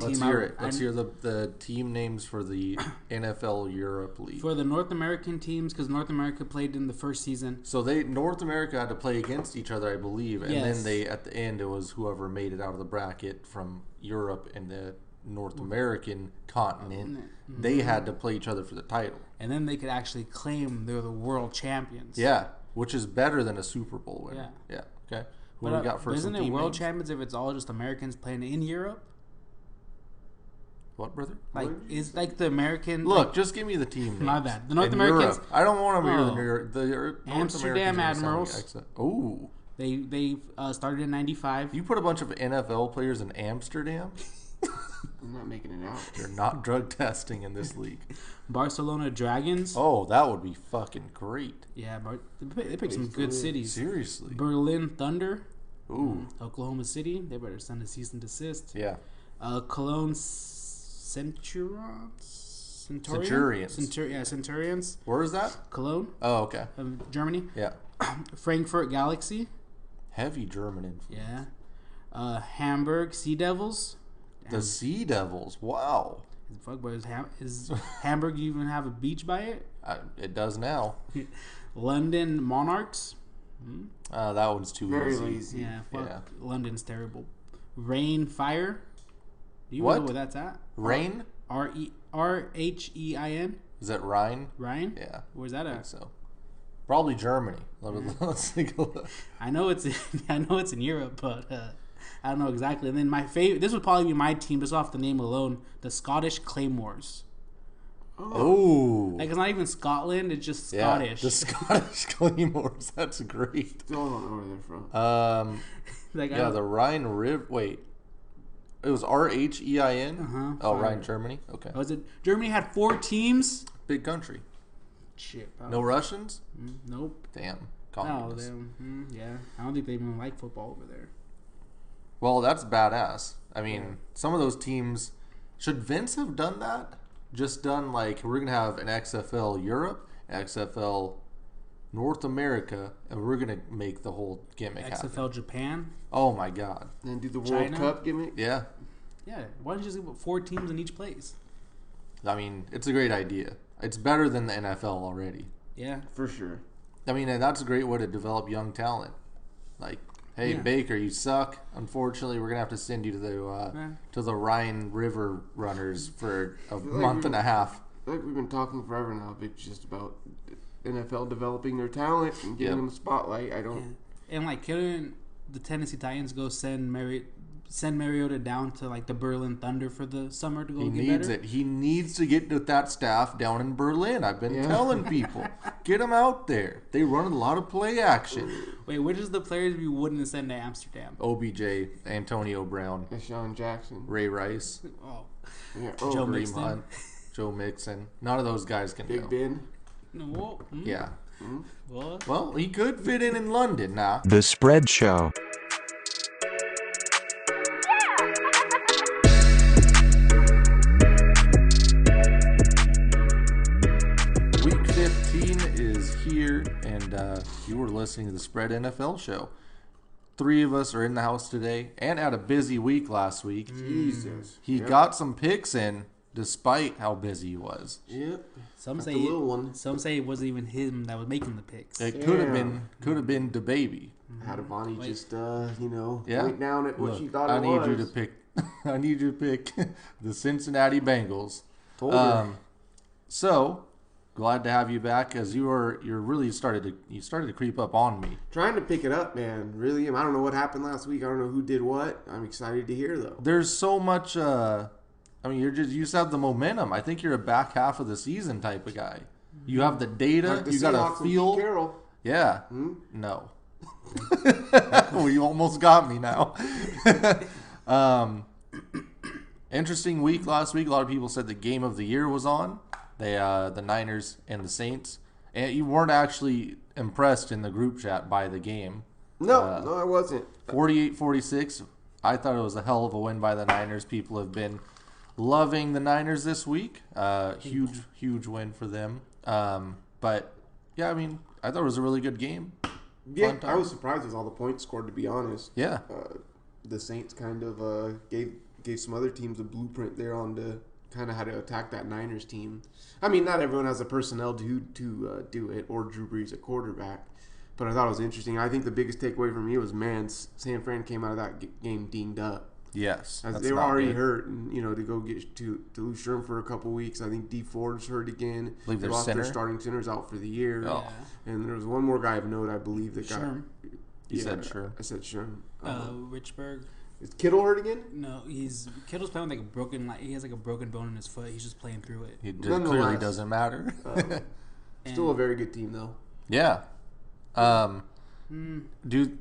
Let's hear it. Let's hear the team names for the NFL Europe League. For the North American teams, because North America played in the first season. So North America had to play against each other, I believe, and then at the end it was whoever made it out of the bracket from Europe and the North American continent. Mm-hmm. They had to play each other for the title, and then they could actually claim they're the world champions. Yeah, which is better than a Super Bowl win. Yeah. Okay. Who do we got for isn't it world champions if it's all just Americans playing in Europe? What, brother? Like is like the American. Look, just give me the team names. My bad. The North Americans. Europe. I don't want to hear the Amsterdam Admirals. Oh. They started in '95. You put a bunch of NFL players in Amsterdam. I'm not making it out. You're not drug testing in this league. Barcelona Dragons. Oh, that would be fucking great. Yeah, but they picked some good cities. Seriously. Berlin Thunder. Ooh. Oklahoma City. They better send a cease and desist. Yeah. Cologne Centurions. Centurions. Where is that? Cologne. Oh, okay. Germany. Yeah. Frankfurt Galaxy. Heavy German influence. Yeah. Hamburg Sea Devils. The Sea Devils. Wow. Fuck, but is Hamburg even have a beach by it? It does now. London Monarchs. That one's too easy. Yeah, London's terrible. Rain Fire. Do you know where that's at? Rain? Rhein. Is that Rhine? Rhine? Yeah. Where's that at? I think so. Probably Germany. Let's take a look. I know it's in Europe, but I don't know exactly. And then my favorite, this would probably be my team just off the name alone, the Scottish Claymores. Oh. Like, it's not even Scotland, it's just Scottish. The Scottish Claymores. That's great. Still don't know where they're from. The Rhine River. Wait. It was Rhein? Rhine, Germany? Okay. Was it Germany had 4 teams? Big country. Shit. No Russians? Nope. Damn. Communists. Yeah. I don't think they even like football over there. Well, that's badass. I mean, some of those teams... Should Vince have done that? Just done like, we're going to have an XFL Europe, XFL North America, and we're going to make the whole gimmick happen. XFL Japan? Oh, my God. And do the World Cup gimmick? Yeah. Yeah. Why don't you just put 4 teams in each place? I mean, it's a great idea. It's better than the NFL already. Yeah. For sure. I mean, and that's a great way to develop young talent. Like, hey, Baker, you suck. Unfortunately, we're going to have to send you to the Rhine River Runners for a month and a half. I feel like we've been talking forever now, but just about NFL developing their talent and giving them a spotlight. I don't... Yeah. And, like, couldn't the Tennessee Titans go send Mariota down to, like, the Berlin Thunder for the summer to go get better? He needs it. He needs to get with that staff down in Berlin. I've been telling people. Get them out there. They run a lot of play action. Wait, which is the players we wouldn't send to Amsterdam? OBJ, Antonio Brown, Deshaun Jackson, Ray Rice, Joe Mixon. Hunt, Joe Mixon. None of those guys can Big go. Ben. No. Yeah. What? Well, he could fit in London now. The Spread Show. Week 15 is here, and you were listening to the Spread NFL Show. 3 of us are in the house today, and had a busy week last week. Jesus. He got some picks in, despite how busy he was. Yep. Some say it wasn't even him that was making the picks. It could have been the baby. Had Bonnie just point down at what she thought it was. I need you to pick the Cincinnati Bengals. Told her. So glad to have you back, as you're really started to creep up on me. Trying to pick it up, man. Really, I don't know what happened last week. I don't know who did what. I'm excited to hear though. There's so much. I mean, you just have the momentum. I think you're a back half of the season type of guy. You have the data. Like the you got Seahawks a feel. and Pete Carroll. Yeah. No. Well, you almost got me now. Interesting week last week. A lot of people said the game of the year was on. The Niners and the Saints. And you weren't actually impressed in the group chat by the game. No, I wasn't. 48-46. I thought it was a hell of a win by the Niners. People have been loving the Niners this week. Huge win for them. But, yeah, I mean, I thought it was a really good game. Yeah, I was surprised with all the points scored, to be honest. Yeah. The Saints kind of gave gave some other teams a blueprint there on to kind of how to attack that Niners team. I mean, not everyone has the personnel to do it, or Drew Brees at quarterback. But I thought it was interesting. I think the biggest takeaway for me was, man, San Fran came out of that game dinged up. Yes, As they were already hurt, and to go get to lose Sherm for a couple weeks. I think D Ford's hurt again. I believe they lost their starting centers out for the year. Oh. Yeah. And there was one more guy of note, I believe, that got. Sherm. You said Sherm. I said Sherm. Richburg. Is Kittle hurt again? No, Kittle's playing with like a broken, he has like a broken bone in his foot. He's just playing through it. It just clearly doesn't matter. Still a very good team though. Yeah. Dude,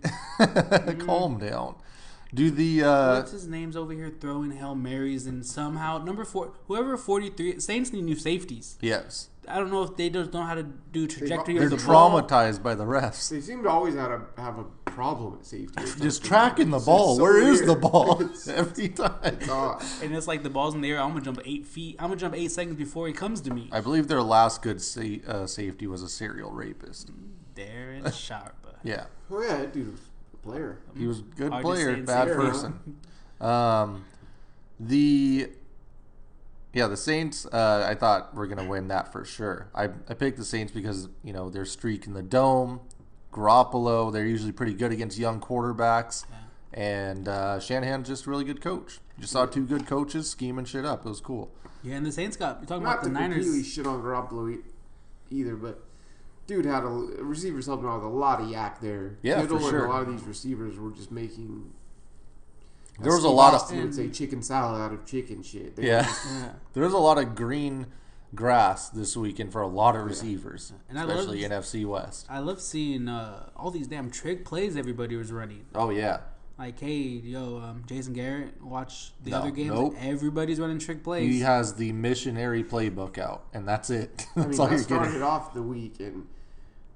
calm down. Do the what's his name's over here throwing Hail Marys, and somehow number 4, whoever 43, Saints need new safeties. Yes. I don't know if they just know how to do trajectory They're of the ball. traumatized by the refs. They seem to always have a problem at safety. Just tracking the ball. so Where is weird. the ball? Every time. And it's like the ball's in the air. I'm gonna jump 8 feet. I'm gonna jump 8 seconds before he comes to me. I believe their last good safety was a serial rapist. Darren Sharp. Yeah. Oh yeah, that dude was a player. He was a good Hard to player, say bad zero. person. The Saints, I thought were going to win that for sure. I picked the Saints because, their streak in the dome, Garoppolo, they're usually pretty good against young quarterbacks. Yeah. And Shanahan's just a really good coach. Just saw 2 good coaches scheming shit up. It was cool. Yeah, and the Saints you're talking Not about the to Niners. completely shit on Garoppolo either, but dude had receivers helping out with a lot of yak there. Yeah, Kittle for sure. And a lot of these receivers were just making. There was a lot of. Steve Austin would say chicken salad out of chicken shit. They Yeah. were just- There was a lot of green grass this weekend for a lot of receivers, And especially NFC West. I love seeing all these damn trick plays everybody was running. Oh, yeah. Like, hey, Jason Garrett, watch the No, other games. nope. Everybody's running trick plays. He has the missionary playbook out, and that's it. I That's mean, all I you're started getting. off the week and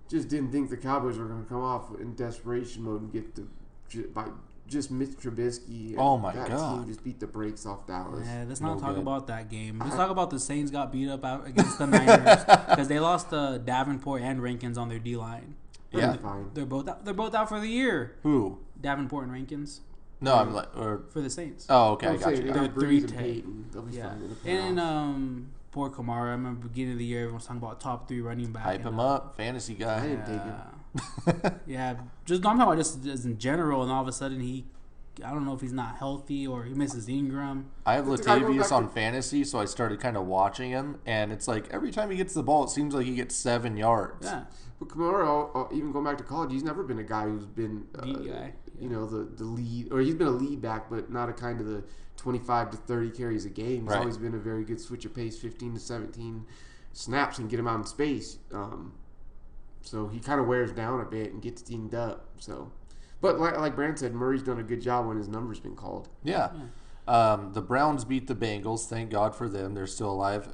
just didn't think the Cowboys were going to come off in desperation mode and get by just Mitch Trubisky. And Oh, my that God. team just beat the brakes off Dallas. Yeah, let's not No talk good. about that game. Let's talk about the Saints got beat up out against the Niners because they lost Davenport and Rankins on their D line. Yeah. Fine. They're both out for the year. Who? Davenport and Rankins No, I'm like. for the Saints. Oh, okay, I I'm got saying, you. they They're got Breeze and 3-10. Peyton. They'll be Yeah, fine in the and playoffs. poor Kamara. I remember beginning of the year everyone was talking about top 3 running back. Hype him up, fantasy I guy. didn't take him. Yeah, just I'm talking about just as in general, and all of a sudden I don't know if he's not healthy or he misses Ingram. I have It's a guy going Latavius back on to- fantasy, so I started kind of watching him, and it's like every time he gets the ball, it seems like he gets 7 yards. Yeah, But Kamara, even going back to college, he's never been a guy who's been, Lead guy. the lead, or he's been a lead back, but not a kind of the 25 to 30 carries a game. He's Right. always been a very good switch of pace, 15 to 17 snaps and get him out in space. So he kind of wears down a bit and gets dinged up. So, but like Brand said, Murray's done a good job when his number's been called. Yeah. The Browns beat the Bengals. Thank God for them. They're still alive.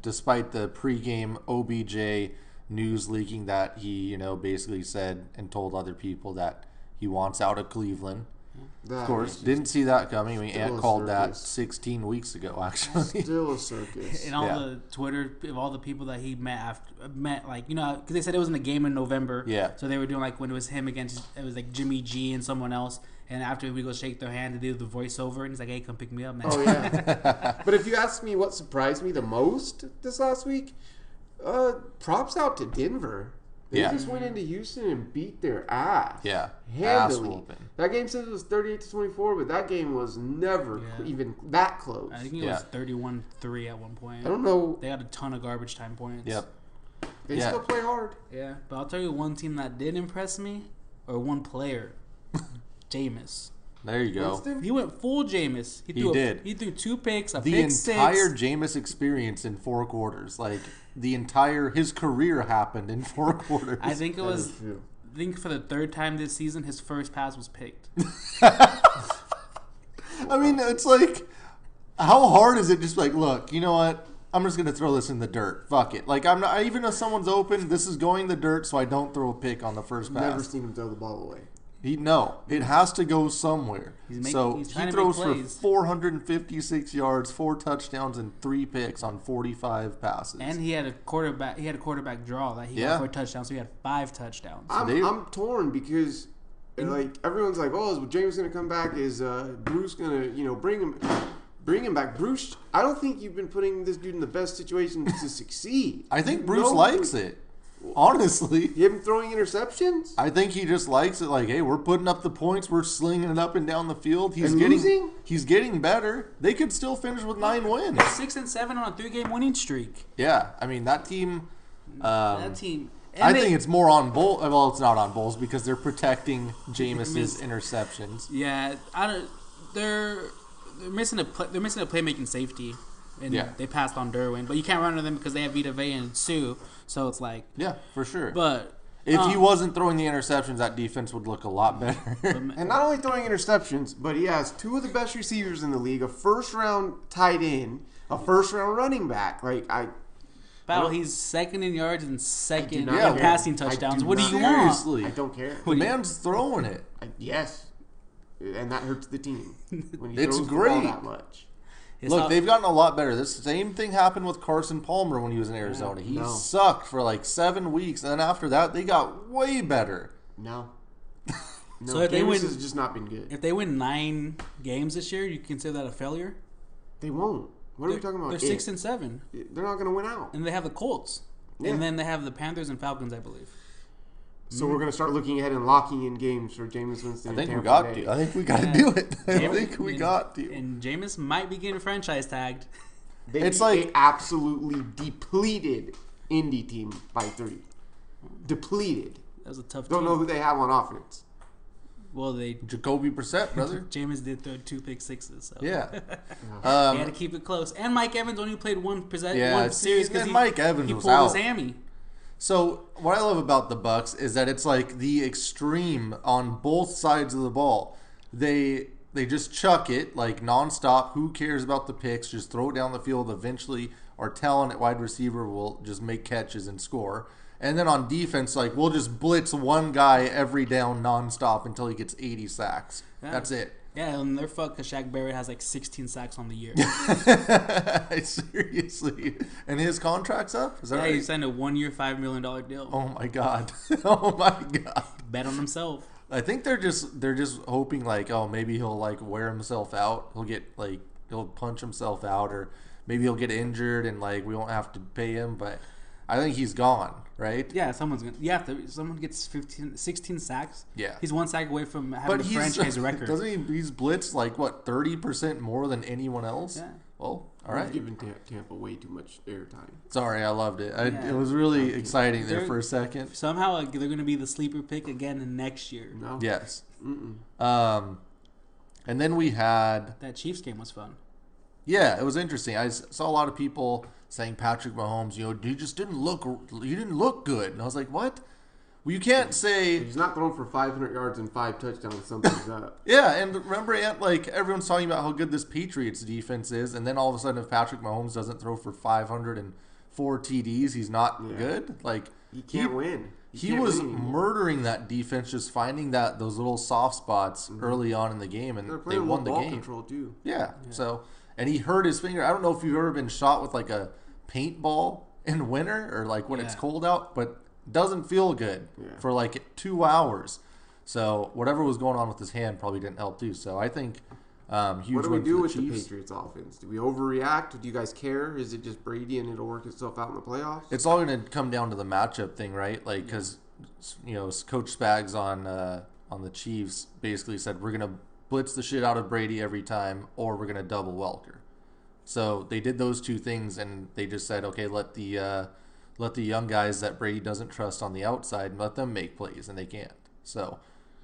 Despite the pregame OBJ news leaking that he, basically said and told other people that he wants out of Cleveland. Of course, didn't see that coming. Ant a called that circus. 16 weeks ago, actually. Still a circus. and all Yeah. the Twitter of all the people that he met like because they said it was in the game in November. Yeah. So they were doing like when it was him against it was like Jimmy G and someone else, and after we go shake their hand to do the voiceover, and he's like, "Hey, come pick me up, man." Oh yeah. But if you ask me what surprised me the most this last week, props out to Denver. They Yeah. just went into Houston and beat their ass. Yeah. Ass Handily. whooping. That game says it was 38-24, but that game was never Yeah. even that close. I think it Yeah. was 31-3 at one point. I don't know. They had a ton of garbage time points. Yep. They Yeah. still play hard. Yeah, but I'll tell you one team that did impress me, or one player, Jameis. There you go. Winston? He went full Jameis. He did. He threw 2 picks, a The pick entire 6. Jameis experience in 4 quarters. Like, his career happened in 4 quarters. I think it That was. is true. I think for the 3rd time this season, his first pass was picked. I mean, it's like, how hard is it? Just like, look, you know what? I'm just gonna throw this in the dirt. Fuck it. Like, I'm not even if someone's open. This is going the dirt, so I don't throw a pick on the first pass. Never seen him throw the ball away. It has to go somewhere. He's so trying he to make throws for plays. 456 yards, 4 touchdowns, and 3 picks on 45 passes. And he had a quarterback. He had a quarterback draw that he Yeah. got for a touchdown, so he had 5 touchdowns. I'm torn because like everyone's like, oh, is James gonna come back? Is Bruce gonna bring him? Bring him back. Bruce, I don't think you've been putting this dude in the best situation to succeed. I think You Bruce know likes it. Honestly. Him throwing interceptions? I think he just likes it. Like, hey, we're putting up the points. We're slinging it up and down the field. And losing? He's getting better. They could still finish with 9 wins. 6-7 on a 3-game winning streak. Yeah, I mean that team. That team. And I think it's more on Bull. Well, it's not on Bulls because they're protecting Jameis's interceptions. Yeah, they're missing they're missing a playmaking safety, and Yeah. they passed on Derwin, but you can't run on them because they have Vita Vea and Sue. So it's like, Yeah, for sure. but If he wasn't throwing the interceptions, that defense would look a lot better. And not only throwing interceptions, but he has 2 of the best receivers in the league, a first-round tight end, a first-round running back. Like, he's second in yards and second not in care. passing I touchdowns. do What do not you care. want? Seriously. I don't care. The man's throwing it. Yes. And that hurts the team. When he It's throws the ball great. that much. Look, they've gotten a lot better. This same thing happened with Carson Palmer when he was in Arizona. He No. sucked for like 7 weeks, and then after that, they got way better. No. No, So if they win- has just not been good. If they win 9 games this year, you consider that a failure? They won't. What are we talking about? They're 6-7, They're not going to win out. and they have the Colts, Yeah. and then they have the Panthers and Falcons, I believe. So we're going to start looking ahead and locking in games for Jameis Winston. I think we and got Tampa Bay. to. I think we got to Yeah. do it. I Jameis- think we got to. And Jameis might be getting franchise tagged. They It's beat like- a absolutely depleted Indy team by 3. Depleted. That was a tough Don't team. know who they have on offense. Well, Jacoby Brissett, brother. Jameis did throw 2 pick sixes, so Yeah. he had to keep it close. And Mike Evans only played one Yeah, series because and Mike Evans he was pulled his out. hammy. So what I love about the Bucks is that it's like the extreme on both sides of the ball. They just chuck it like nonstop. Who cares about the picks? Just throw it down the field. Eventually, our talent at wide receiver will just make catches and score. And then on defense, like we'll just blitz one guy every down nonstop until he gets 80 sacks. Yeah. That's it. Yeah, and they're fucked because Shaq Barrett has like 16 sacks on the year. Seriously. And his contract's up? Is that Yeah, right? he signed a 1-year, $5 million deal. Oh my god. Oh my god. Bet on himself. I think they're just hoping like, oh, maybe he'll like wear himself out. He'll punch himself out, or maybe he'll get injured and like we won't have to pay him. But I think he's gone, right? Yeah, someone gets 16 sacks. Yeah. He's 1 sack away from having But a he's franchise record. Doesn't he? He's blitzed like what 30% more than anyone else. Yeah. Well, all We've right. given Tampa way too much airtime. Sorry, I loved it. Yeah. It was really exciting there They're- for a second. Somehow like, they're going to be the sleeper pick again next year. No. Yes. Mm-mm. And then we had. That Chiefs game was fun. Yeah, it was interesting. I saw a lot of people saying Patrick Mahomes, he just didn't look good. And I was like, what? Well, you can't say, He's not thrown for 500 yards and 5 touchdowns. Something's up. yeah. And remember, Ant, like everyone's talking about how good this Patriots defense is, and then all of a sudden, if Patrick Mahomes doesn't throw for 504 TDs, he's not good. Like He can't win. He can't was win anymore. murdering that defense, just finding those little soft spots early on in the game, and They're they playing won the ball game. control too. Yeah. So, and he hurt his finger. I don't know if you've ever been shot with like a paintball in winter or like when it's Yeah. cold out, but it doesn't feel good Yeah. for like 2 hours. So whatever was going on with his hand probably didn't help too. So I think huge What do we win do for with the the Chiefs. Patriots offense? Do we overreact? Do you guys care? Is it just Brady and it'll work itself out in the playoffs? It's all going to come down to the matchup thing, right? Like because Coach Spags on the Chiefs basically said we're going to blitz the shit out of Brady every time, or we're going to double Welker. So they did those 2 things, and they just said, okay, let the young guys that Brady doesn't trust on the outside and let them make plays, and they can't. So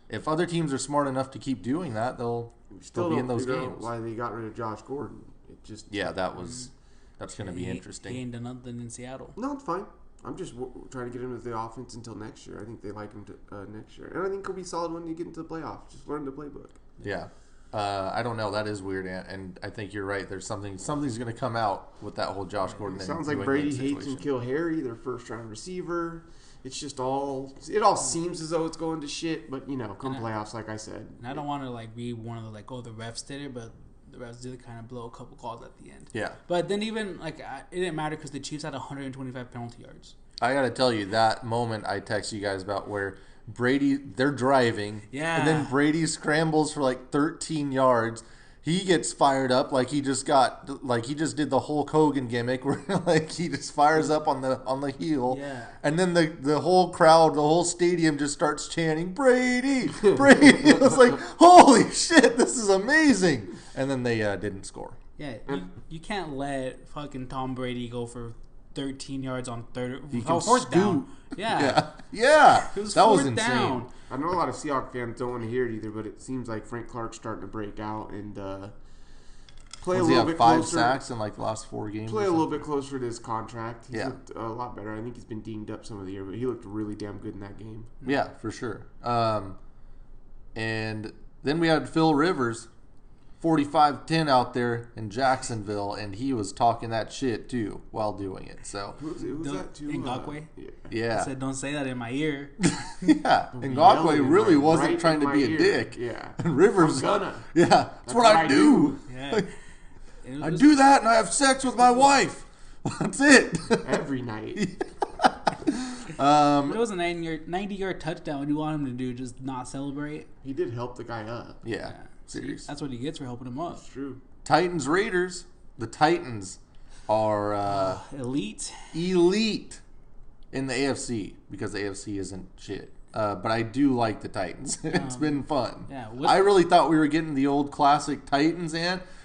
if other teams are smart enough to keep doing that, they'll Still be don't in those figure out games. why they got rid of Josh Gordon. It just That's going to be interesting. He ain't done nothing in Seattle. No, it's fine. I'm just trying to get him into the offense until next year. I think they like him next year, and I think he'll be solid when you get into the playoffs. Just learn the playbook. Yeah. I don't know. That is weird, and I think you're right. There's something's going to come out with that whole Josh Gordon. It and sounds like New Brady England hates and situation. kill Harry, their first round receiver. It's just it all seems as though it's going to shit, but come playoffs, like I said. And I don't want to like be one of the the refs did it, but the refs did kind of blow a couple calls at the end. Yeah. But then even it didn't matter because the Chiefs had 125 penalty yards. I got to tell you, that moment I text you guys about where they're driving, Yeah. and then Brady scrambles for like 13 yards, he gets fired up like he just did the Hulk Hogan gimmick where like he just fires up on the heel. Yeah. And then the whole crowd, the whole stadium just starts chanting Brady, Brady. It was like, holy shit, this is amazing. And then they didn't score. Yeah, you can't let fucking Tom Brady go for 13 yards on third. He can fourth down. scoot. Yeah. Yeah. It was That was fourth insane. down. I know a lot of Seahawks fans don't want to hear it either, but it seems like Frank Clark's starting to break out and play Does a he little have bit 5 closer. sacks in like the last 4 games? Play or a little something? bit closer to his contract. He's Yeah. looked a lot better. I think he's been dinged up some of the year, but he looked really damn good in that game. Yeah, for sure. And then we had Phil Rivers, 45-10 out there in Jacksonville, and he was talking that shit too while doing it. So Who's that too? Ngakwe? Yeah. yeah, I said, don't say that in my ear. yeah. And Yelling Ngakwe really right wasn't in trying to my be a ear. dick. Yeah. And Rivers, I'm gonna. yeah, that's what I do. Yeah. It I was- do that, and I have sex with my wife. That's it. Every night. It was a 90-yard touchdown. What do you want him to do? Just not celebrate? He did help the guy up. Yeah, serious. That's what he gets for helping him up. It's true. Titans Raiders. The Titans are Elite. elite in the AFC because the AFC isn't shit. But I do like the Titans. It's been fun. yeah, I really thought we were getting the old classic Titans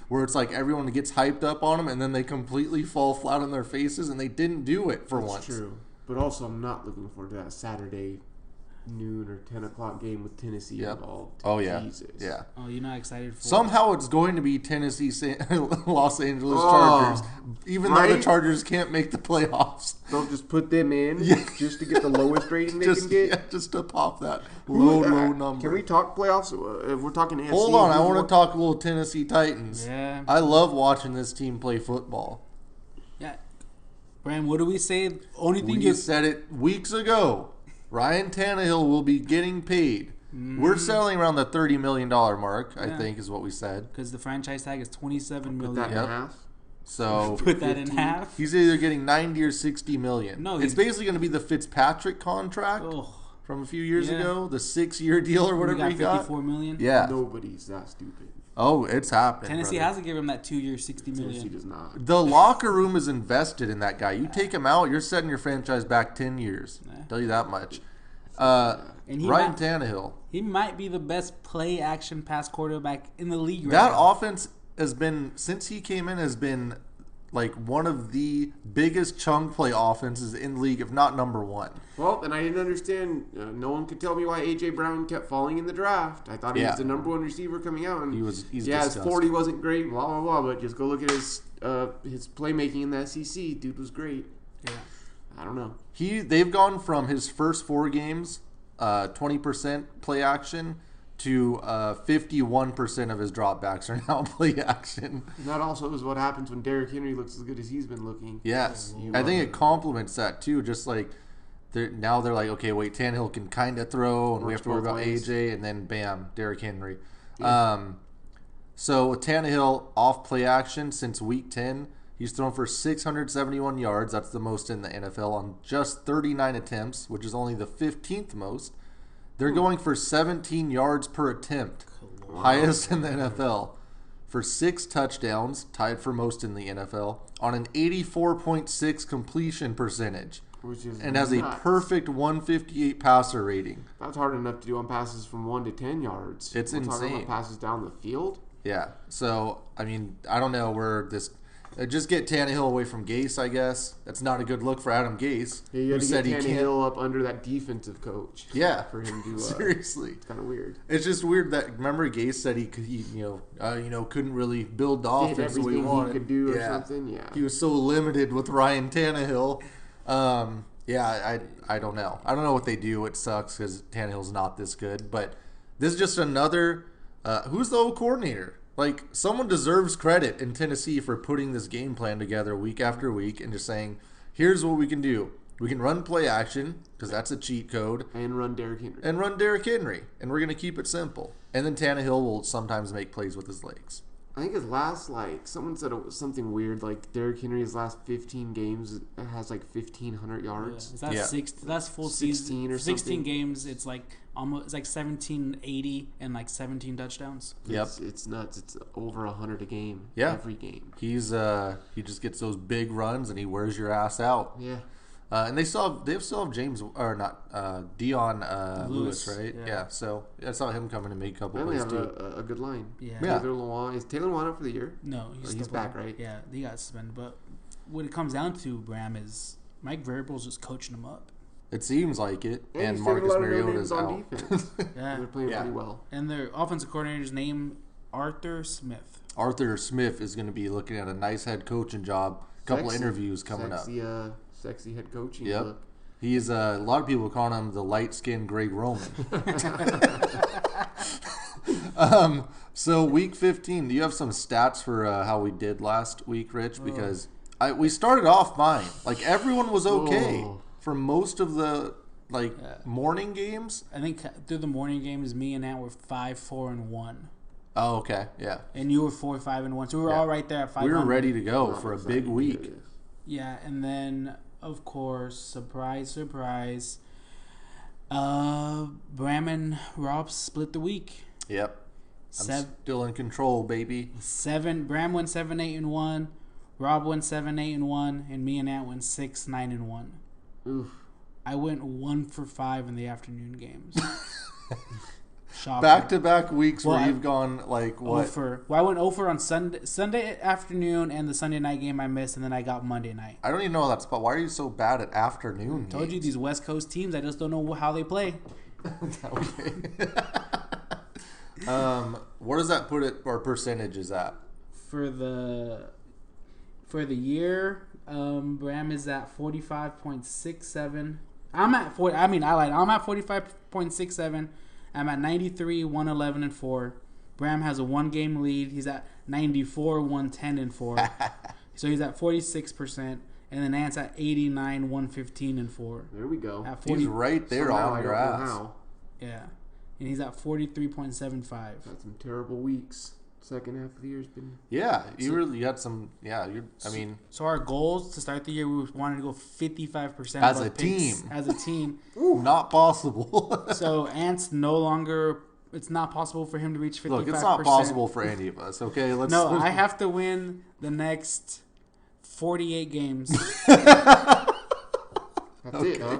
where it's like everyone gets hyped up on them and then they completely fall flat on their faces and they didn't do it for once. It's true. But also, I'm not looking forward to that Saturday noon or 10 o'clock game with Tennessee Yep. involved. Oh yeah, Jesus. yeah. Oh, you're not excited for Somehow it's going to be Tennessee, Los Angeles Oh, Chargers, even though the right? Chargers can't make the playoffs. They'll just put them in just to get the lowest rating they Just can get. yeah, just to pop that low number. Can we talk playoffs? If we're talking AFC. Hold on, I who's want more- to talk a little Tennessee Titans. Yeah. I love watching this team play football. Yeah. Brand, what do we say? Only thing We you said it weeks ago. Ryan Tannehill will be getting paid. We're selling around the $30 million mark, I Yeah. think is what we said. because the franchise tag is $27 Put million. that in Yep. half. So Put that in 15. half. he's either getting 90 or 60 million. No, it's he's- basically going to be the Fitzpatrick contract Oh, from a few years Yeah. ago, the 6-year deal or we whatever got he got. $54 million. Yeah. Nobody's that stupid. Oh, it's happening. Tennessee brother. hasn't given him that 2-year, $60 Tennessee million. does not. The locker room is invested in that guy. You take him out, you're setting your franchise back 10 years. Yeah. Tell you that much. And he Ryan might- Tannehill. He might be the best play action pass quarterback in the league right That now. offense has been, since he came in, has been like one of the biggest chunk play offenses in the league, if not number one. Well, then I didn't understand. No one could tell me why A.J. Brown kept falling in the draft. I thought he Yeah. was the number one receiver coming out. And He's his disgusting. 40 wasn't great, blah, blah, blah. But just go look at his playmaking in the SEC. Dude was great. Yeah. I don't know. They've gone from his first 4 games, 20% play action, to 51% of his dropbacks are now play action. And that also is what happens when Derrick Henry looks as good as he's been looking. Yes, You I love think it. it complements that too. Just like now they're like, okay, wait, Tannehill can kind of throw, and we Works have to worry both about ways. AJ, and then bam, Derrick Henry. Yeah. So with Tannehill off play action since week 10, he's thrown for 671 yards. That's the most in the NFL on just 39 attempts, which is only the 15th most. They're going for 17 yards per attempt, highest in the NFL. For 6 touchdowns, tied for most in the NFL, on an 84.6 completion percentage, Which is and has a nuts. perfect 158 passer rating. That's hard enough to do on passes from 1 to 10 yards. It's We're talking insane. about passes down the field. Yeah. So, I mean, I don't know where this. Just get Tannehill away from Gase, I guess. That's not a good look for Adam Gase, Yeah, you who got to said get he can't. Tannehill up under that defensive coach. Yeah, For him to. seriously. It's kind of weird. It's just weird that remember Gase said he could, couldn't really build the Did offense the way he everything wanted. he could do or Yeah. something. Yeah. He was so limited with Ryan Tannehill. I don't know. I don't know what they do. It sucks because Tannehill's not this good. But this is just another. Who's the old coordinator? Like, someone deserves credit in Tennessee for putting this game plan together week after week and just saying, here's what we can do. We can run play action because that's a cheat code. And run Derrick Henry. And run Derrick Henry. And we're going to keep it simple. And then Tannehill will sometimes make plays with his legs. I think his last, someone said it was something weird, Derrick Henry's last 15 games has 1,500 yards. Is that Yeah. that's full 16 season? or 16 something. games. It's like almost it's like 1780 and like 17 touchdowns. Yep. It's nuts. It's over 100 a game. Yeah. Every game. He just gets those big runs and he wears your ass out. Yeah. And they still have James or not Dion Lewis, right? yeah. So I saw him coming to make a couple And they plays have too. a good line. Yeah. Yeah. Taylor Lewan. Is Taylor Lewan up for the year? No, He's still back, playing. right? Yeah, he got suspended. But what it comes down to, Bram, is Mike Vrabel's just coaching him up. It seems like it, and he's taking a Marcus lot of no Mariota's names on out. defense. Yeah, They're playing Yeah. pretty well. and their offensive coordinator's name Arthur Smith. Arthur Smith is going to be looking at a nice head coaching job. A couple Sexy. interviews coming up. Sexy head coaching. Yep. Look. He's a lot of people calling him the light-skinned Greg Roman. So week 15, do you have some stats for how we did last week, Rich? Because we started off fine. Like everyone was okay Oh. for most of the morning games. I think through the morning games, me and Ant were 5-4-1, Oh, okay, yeah. and you were 4-5-1. So we were Yeah. all right there at 5. We were ready to go for a big week. Yeah, and then of course, surprise, Bram and Rob split the week. Yep. I'm Sev- still in control, baby. Bram went 7-8-1, Rob went 7-8-1, and me and Ant went 6-9-1. Oof. I went 1 for 5 in the afternoon games. Shocking. Back-to-back weeks Well, where I- you've gone like what? I went 0 on Sunday afternoon and the Sunday night game I missed, and then I got Monday night. I don't even know that spot. Why are you so bad at afternoon? Told you these West Coast teams, I just don't know how they play. Okay. What does that put it our percentages at? For the year, Bram is at 45.67. I'm at 40. I mean, I lied. I'm at 45.67. I'm at 93, 111, and 4. Bram has a 1-game lead. He's at 94, 110, and 4. So he's at 46%. And then Ant's at 89, 115, and 4. There we go. At 40, He's right there So now on I your don't know ass. how. yeah. And he's at 43.75. Had some terrible weeks. Second half of the year's been. Yeah, you really got some. Yeah, I mean, So our goals to start the year, we wanted to go 55% As of our a picks team. as a team. not possible. So Ant's no longer. It's not possible for him to reach 55%. Look, it's not possible for any of us. Okay, let's. No, I have to win the next 48 games That's it, huh?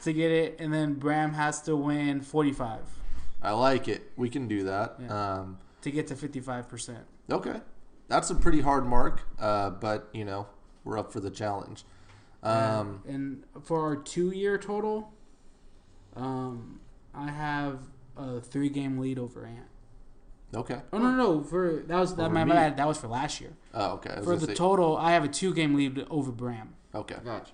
to get it, and then Bram has to win 45 I like it. We can do that. Yeah. to get to 55%. Okay, that's a pretty hard mark, but we're up for the challenge. And for our 2-year total, I have a 3-game lead over Ant. Okay. Oh no! My me. bad. That was for last year. Oh, okay. I was For gonna the say- total, I have a 2-game lead over Bram. Okay. Gotcha.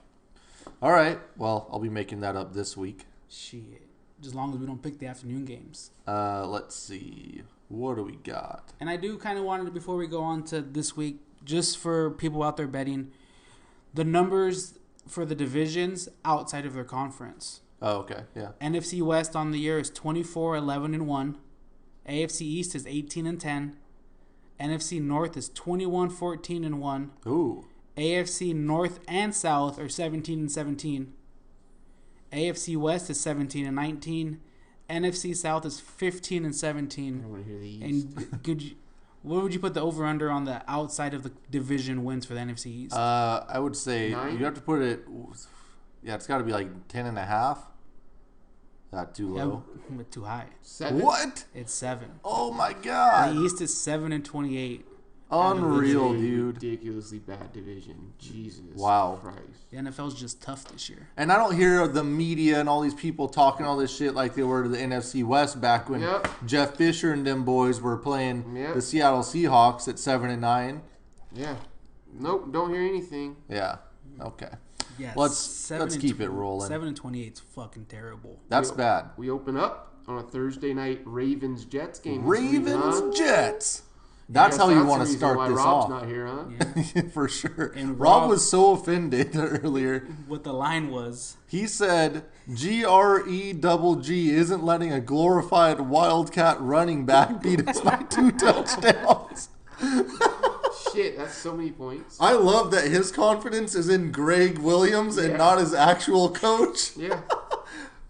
All right. Well, I'll be making that up this week. Shit. As long as we don't pick the afternoon games. Let's see. What do we got? And I do kind of wanted to, before we go on to this week, just for people out there betting, the numbers for the divisions outside of their conference. Oh, okay. Yeah. NFC West on the year is 24-11-1. AFC East is 18-10. NFC North is 21-14-1. Ooh. AFC North and South are 17-17. AFC West is 17-19. NFC South is 15-17. I want to hear these. And what would you put the over under on the outside of the division wins for the NFC East? I would say 9? you have to put it. Yeah, it's got to be like 10.5. Not too low. Yeah, too high. 7? What? It's 7. Oh my The god! East is 7-28. Unreal, It's a dude. Ridiculously bad division. Jesus. Wow. Christ. The NFL's just tough this year. And I don't hear the media and all these people talking all this shit like they were to the NFC West back when Yep. Jeff Fisher and them boys were playing Yep. the Seattle Seahawks at 7-9. Yeah. Nope. Don't hear anything. Yeah. Okay. Yeah, Let's keep it rolling. 7-28 is fucking terrible. That's bad. We open up on a Thursday night Ravens Jets game. this week, huh? Ravens Jets. That's how you want to the reason start why this Rob's off. not here, huh? Yeah. For sure. And Rob Rob- was so offended earlier. What the line was. He said GREGG isn't letting a glorified Wildcat running back beat us by 2 touchdowns. Shit, that's so many points. I love that his confidence is in Greg Williams and Yeah. not his actual coach. Yeah.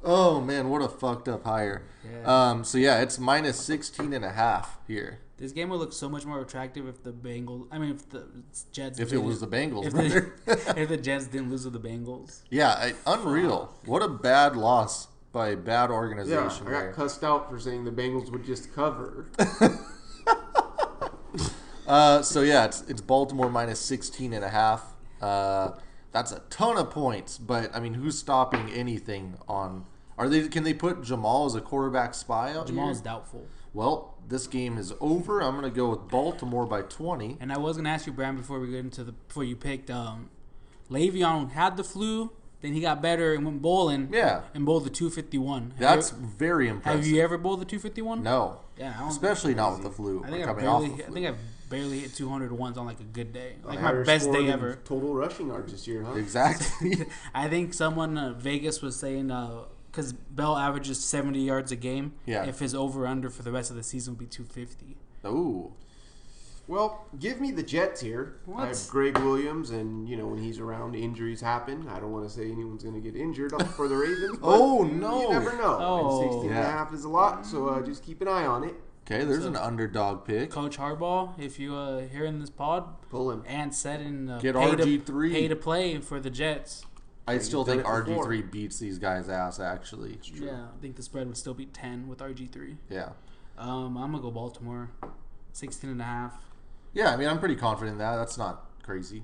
Oh man, what a fucked up hire. Yeah. So yeah, it's minus 16.5 here. This game would look so much more attractive if the Bengals. I mean, if the Jets. If it was the Bengals, If brother. if the Jets didn't lose to the Bengals. Yeah, unreal. What a bad loss by a bad Yeah, organization I there. got cussed out for saying the Bengals would just cover. So yeah, it's Baltimore minus 16.5. That's a ton of points, but I mean, who's stopping anything on? Can they put Jamal as a quarterback spy out Jamal's here? doubtful. Well, this game is over. I'm gonna go with Baltimore by 20. And I was gonna ask you, Bram, before you picked Le'Veon had the flu, then he got better and went bowling. Yeah, And bowled the 251. that's very impressive. Have you ever bowled the 251? No, Yeah, I don't especially not with the flu. I think coming off the flu. I've barely hit 200 once on like a good day, like my Higher best score day than ever. Total rushing yards this year, huh? Exactly. I think someone Vegas was saying because Bell averages 70 yards a game. Yeah. If his over under for the rest of the season would be 250. Ooh. Well, give me the Jets here. What? I have Greg Williams, and when he's around, injuries happen. I don't want to say anyone's going to get injured for the Ravens. But Oh, no. You never know. Oh. And 16 and a Yeah. half is a lot, so just keep an eye on it. Okay, there's an underdog pick. Coach Harbaugh, if you hearing this pod, Pull him. and said in Get pay RG3. pay to play for the Jets. I still He's done think it before. RG3 beats these guys' ass, actually. Yeah, I think the spread would still be 10 with RG3. Yeah. I'm gonna go Baltimore, 16 and a half. Yeah, I mean, I'm pretty confident in that. That's not crazy.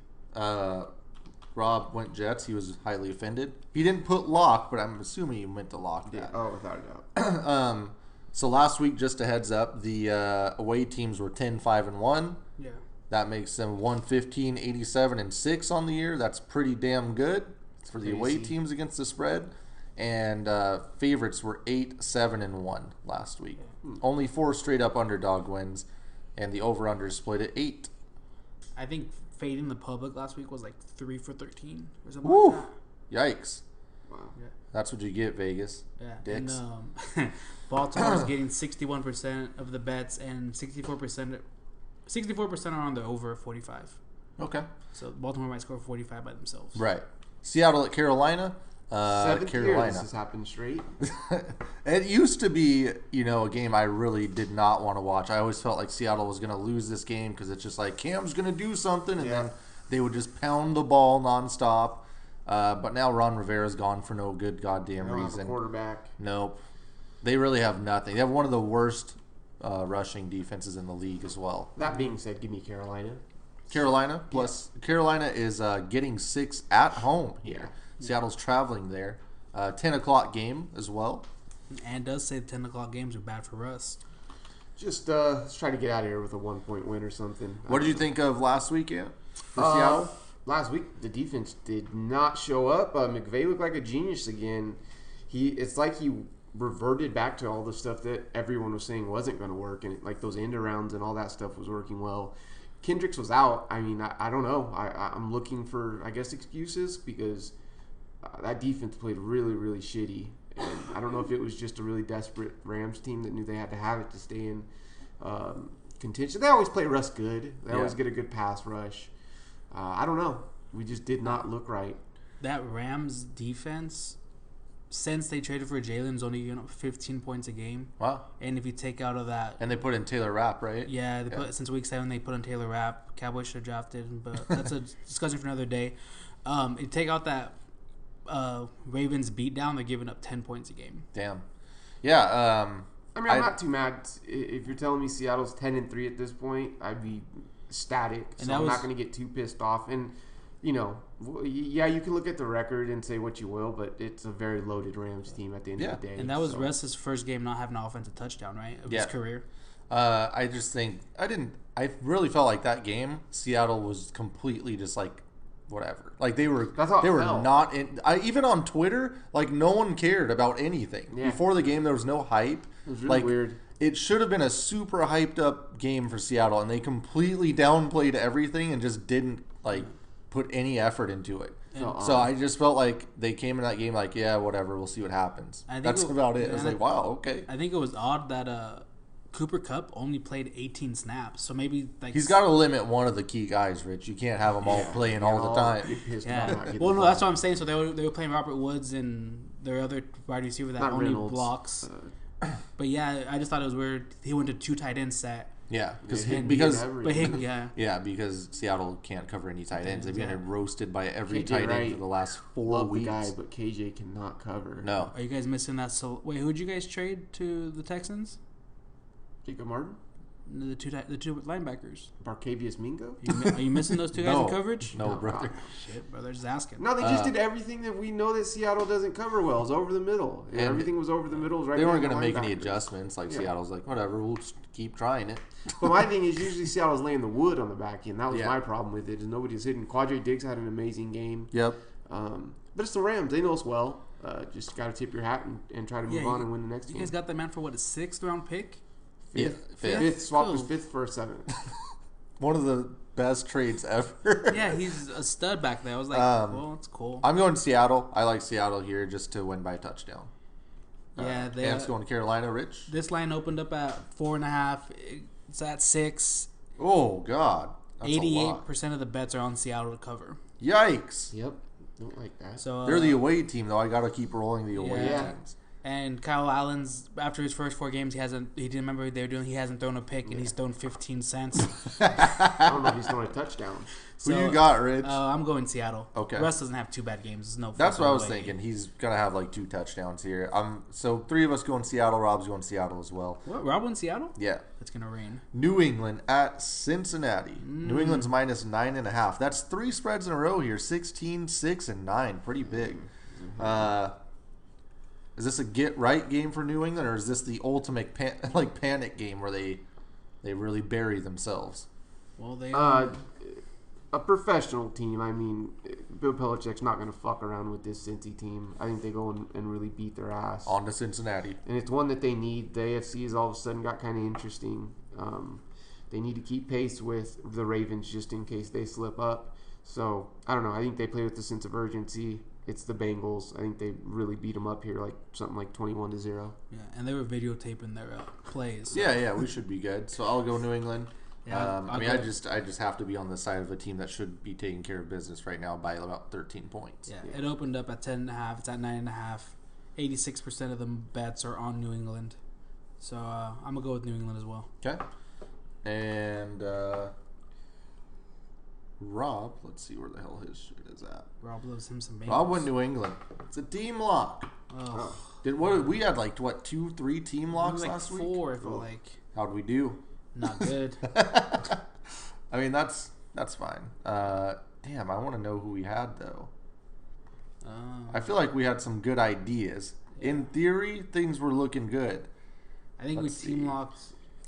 Rob went Jets. He was highly offended. He didn't put lock, but I'm assuming he meant to lock that. Oh, without a doubt. So last week, just a heads up, the away teams were 10-5-1. Yeah. That makes them 115, 87, and 6 on the year. That's pretty damn good for the away Crazy. teams against the spread. And favorites were 8, 7, and 1 last week. Only 4 straight up underdog wins, and the over/under split at 8. I think fading the public last week was like 3 for 13 or something Woo! like Yikes! Wow. that. That's what you get, Vegas. Yeah. Dicks. And Baltimore's getting 61% of the bets, and 64% are on the over 45. Okay. So Baltimore might score 45 by themselves. Right. Seattle at Carolina. Seventh year Carolina. this has happened straight. It used to be, a game I really did not want to watch. I always felt like Seattle was going to lose this game because it's just like Cam's going to do something, and Yeah. then they would just pound the ball nonstop. But now Ron Rivera's gone for no good goddamn They don't have a reason. quarterback. Nope. They really have nothing. They have one of the worst rushing defenses in the league as well. That being said, give me Carolina. Carolina plus Carolina is getting 6 at home here. Yeah. Seattle's traveling there. 10 o'clock game as well. And does say the 10 o'clock games are bad for us. Just let's try to get out of here with a 1-point win or something. What did you think of last weekend for Seattle? Last week, the defense did not show up. McVay looked like a genius again. It's like he reverted back to all the stuff that everyone was saying wasn't going to work, and like those end arounds and all that stuff was working well. Kendricks was out. I mean, I don't know. I'm looking for, I guess, excuses because that defense played really, really shitty. And I don't know if it was just a really desperate Rams team that knew they had to have it to stay in contention. They always play Russ good. They always get a good pass rush. I don't know. We just did not look right. That Rams defense, since they traded for Jalen's only 15 points a game. Wow. And if you take out of that, And they put in Taylor Rapp, right? yeah, since week 7 they put on Taylor Rapp. Cowboys should have drafted, but that's a discussion for another day. You take out that Ravens beatdown, they're giving up 10 points a game. Damn. Yeah. I mean, I'm not too mad. If you're telling me Seattle's 10-3 at this point, I'd be ecstatic. So I'm not going to get too pissed off. And, yeah, you can look at the record and say what you will, but it's a very loaded Rams team at the end of the day. And that was so. Russ's first game not having an offensive touchdown, right? Of Yeah. his career. I just think I really felt like that game Seattle was completely just like whatever. Like they were That's how it felt. not in. Even on Twitter, like no one cared about anything Yeah. before the game. There was no hype. It was really weird. It should have been a super hyped up game for Seattle, and they completely downplayed everything and just didn't like put any effort into it. So I just felt like they came in that game like, yeah, whatever, we'll see what happens. I think That's about it. I was and like, wow, okay. I think it was odd that Cooper Kupp only played 18 snaps. So maybe like He's got to limit one of the key guys, Rich. You can't have them all playing all the time. Get pissed Yeah. about not getting Well, the no, ball. that's what I'm saying. So they were playing Robert Woods and their other wide receiver that Not only Reynolds. blocks. But yeah, I just thought it was weird. He went to 2 tight end set. Yeah, Because But Higgins, yeah. yeah, because Seattle can't cover any tight ends. They've been Yeah. roasted by every KJ tight end Wright, for the last 4 love weeks. the guy, but KJ cannot cover. No, Are you guys missing that? So wait, who'd you guys trade to the Texans? Jacob Martin, The two linebackers. Barcavius Mingo. Are you missing those two guys no, in coverage? no, brother. Shit, brother, just asking. No, they just did everything that we know that Seattle doesn't cover well. It's over the middle. And Everything was over the middle. It was right They weren't going going to to make any adjustments. Like Yeah. Seattle's like, whatever, we'll just keep trying it. But my thing is usually Seattle's laying the wood on the back end. That was Yeah. my problem with it. Is nobody's hitting. Quadre Diggs had an amazing game. Yep. But it's the Rams. They know us well. Just got to tip your hat and try to move on and win the next You game. guys got that man for what, a 6th round pick? Fifth. Swap his Cool. fifth for a seventh. One of the best trades ever. Yeah, he's a stud back there. I was like, well, it's cool. I'm going Seattle. I like Seattle here just to win by a touchdown. Yeah, they. Amps going to Carolina, Rich. This line opened up at 4.5. It's at 6. Oh, God. That's a lot. 88% of the bets are on Seattle to cover. Yikes. Yep. Don't like that. So They're the away team, though. I got to keep rolling the away Yeah. teams. And Kyle Allen's after his first 4 games, he didn't remember what they were doing. He hasn't thrown a pick, and he's thrown 15 cents. I don't know if he's throwing a touchdown. Who So, you got, Rich? I'm going Seattle. Okay. Russ doesn't have 2 bad games. There's no. That's what I was fucking way. thinking. He's going to have like 2 touchdowns here. So 3 of us going Seattle. Rob's going Seattle as well. What? Rob won Seattle? Yeah. It's gonna rain. New England at Cincinnati. New England's minus 9.5. That's 3 spreads in a row here. 16, 6, and 9. Pretty big. Is this a get right game for New England, or is this the ultimate panic game where they really bury themselves? Well, they. A professional team. I mean, Bill Belichick's not going to fuck around with this Cincy team. I think they go and really beat their ass. On to Cincinnati. And it's one that they need. The AFC has all of a sudden got kind of interesting. They need to keep pace with the Ravens just in case they slip up. So, I don't know. I think they play with a sense of urgency. It's the Bengals. I think they really beat them up here, like something like 21-0. yeah, and they were videotaping their plays. So. Yeah, we should be good. So I'll go New England. Yeah, I mean, I just have to be on the side of a team that should be taking care of business right now by about 13 points. Yeah, it opened up at 10.5. It's at 9.5. 86% of the bets are on New England. So I'm gonna go with New England as well. Okay. And Rob, let's see where the hell his shit is at. Rob loves him some Bengals. Rob went New England. It's a team lock. Oh, We had like 2, 3 team locks like last 4, week? I feel like. How'd we do? Not good. I mean, that's fine. Damn, I want to know who we had though. I feel like we had some good ideas. In theory, things were looking good. I think Let's we team see. locked.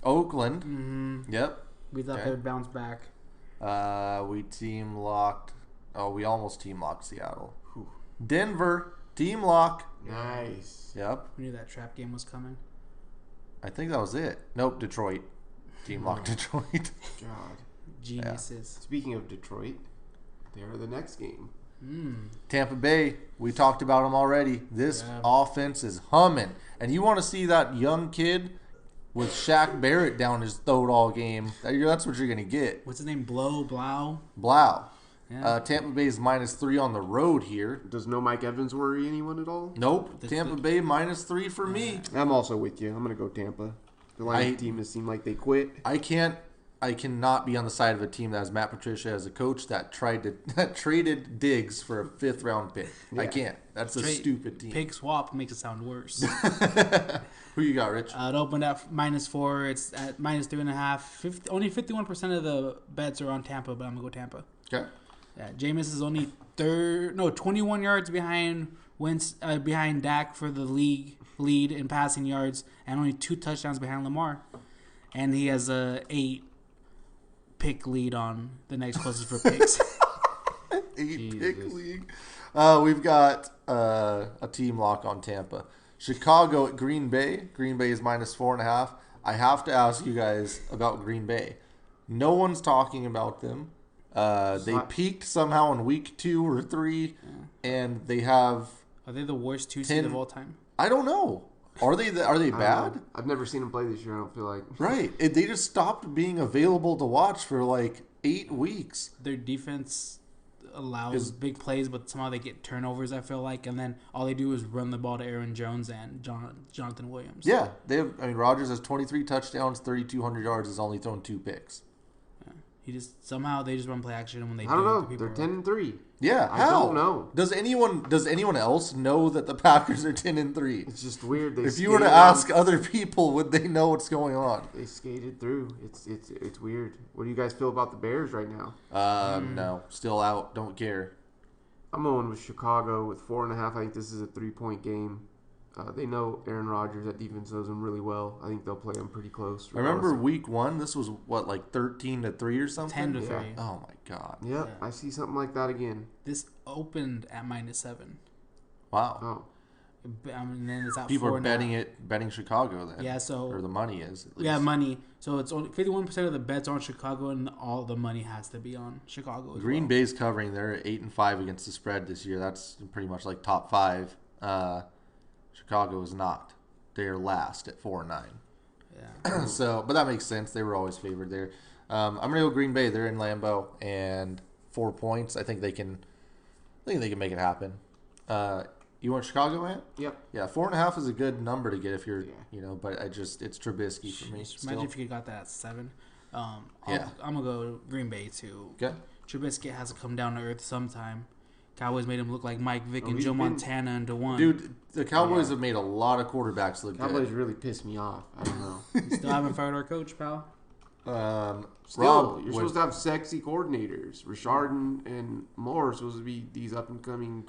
Oakland. Mm-hmm. Yep. We thought Okay. they would bounce back. We team locked. Oh, we almost team locked Seattle. Denver team lock. Nice. Yep. We knew that trap game was coming. I think that was it. Nope. Detroit. Team lock Detroit. God. Geniuses. Speaking of Detroit, they're the next game. Tampa Bay. We talked about them already. This Yeah. offense is humming, and you want to see that young kid with Shaq Barrett down his throat all game. That's what you're gonna get. What's his name? Blau? Blau. Yeah. Tampa Bay is minus 3 on the road here. Does no Mike Evans worry anyone at all? Nope. Tampa Bay minus 3 for me. I'm also with you. I'm going to go Tampa. The Lions team has seemed like they quit. I cannot be on the side of a team that has Matt Patricia as a coach that traded Diggs for a 5th round pick. I can't. That's a stupid team. Pig swap makes it sound worse. Who you got, Rich? It opened at -4. It's at -3.5. Only 51% of the bets are on Tampa, but I'm gonna go Tampa. Okay. Yeah, Jameis is only 21 yards behind behind Dak for the league lead in passing yards, and only 2 touchdowns behind Lamar, and he has a 8 pick lead on the next closest for picks. 8-pick league. We've got a team lock on Tampa. Chicago at Green Bay. Green Bay is minus 4.5. I have to ask you guys about Green Bay. No one's talking about them. They peaked somehow in week 2 or 3, and they have. Are they the worst 2 seed of all time? I don't know. Are they bad? I've never seen them play this year, I don't feel like. Right. They just stopped being available to watch for like 8 weeks. Their defense allows 'Cause- big plays, but somehow they get turnovers. I feel like, and then all they do is run the ball to Aaron Jones and Jonathan Williams. Yeah, they have. I mean, Rodgers has 23 touchdowns, 3,200 yards. Has only thrown 2 picks. He just somehow they just run play action when they. I don't do, know. people They're are- 10-3. Yeah, I how? don't know. Does anyone else know that the Packers are 10-3? It's just weird. They If you were to skated on- ask other people, would they know what's going on? they skated through. It's weird. What do you guys feel about the Bears right now? No, still out. Don't care. I'm going with Chicago with 4.5. I think this is a 3-point game. They know Aaron Rodgers. That defense knows him really well. I think they'll play him pretty close. I remember week 1. This was what, like 13-3 or something. 10-3. Yeah. Oh my god! Yep, Yeah. I see something like that again. This opened at -7. Wow. Oh, And then it's at People 4 are now. betting Chicago then. Yeah, so or the money is. At least. yeah, money. So it's only 51% of the bets are on Chicago, and all the money has to be on Chicago. As Green well. Bay's covering. They're 8-5 against the spread this year. That's pretty much like top 5. Chicago is not. They are last at 4-9. Yeah. So, but that makes sense. They were always favored there. I'm gonna go Green Bay. They're in Lambeau and 4 points. I think they can. Make it happen. You want Chicago, man? yep. Yeah, 4.5 is a good number to get if you're, Yeah. But it's Trubisky for me. Just Still. imagine if you got that at 7. Yeah. I'm gonna go Green Bay too. Okay. Trubisky has to come down to earth sometime. Cowboys made him look like Mike Vick Oh, and he's Joe been- Montana into one. Dude, the Cowboys Yeah. have made a lot of quarterbacks look Cowboys good. really pissed me off. I don't know. We still haven't fired our coach, pal. Still, Rob, you're supposed to have sexy coordinators. Richard and Moore are supposed to be these up and coming.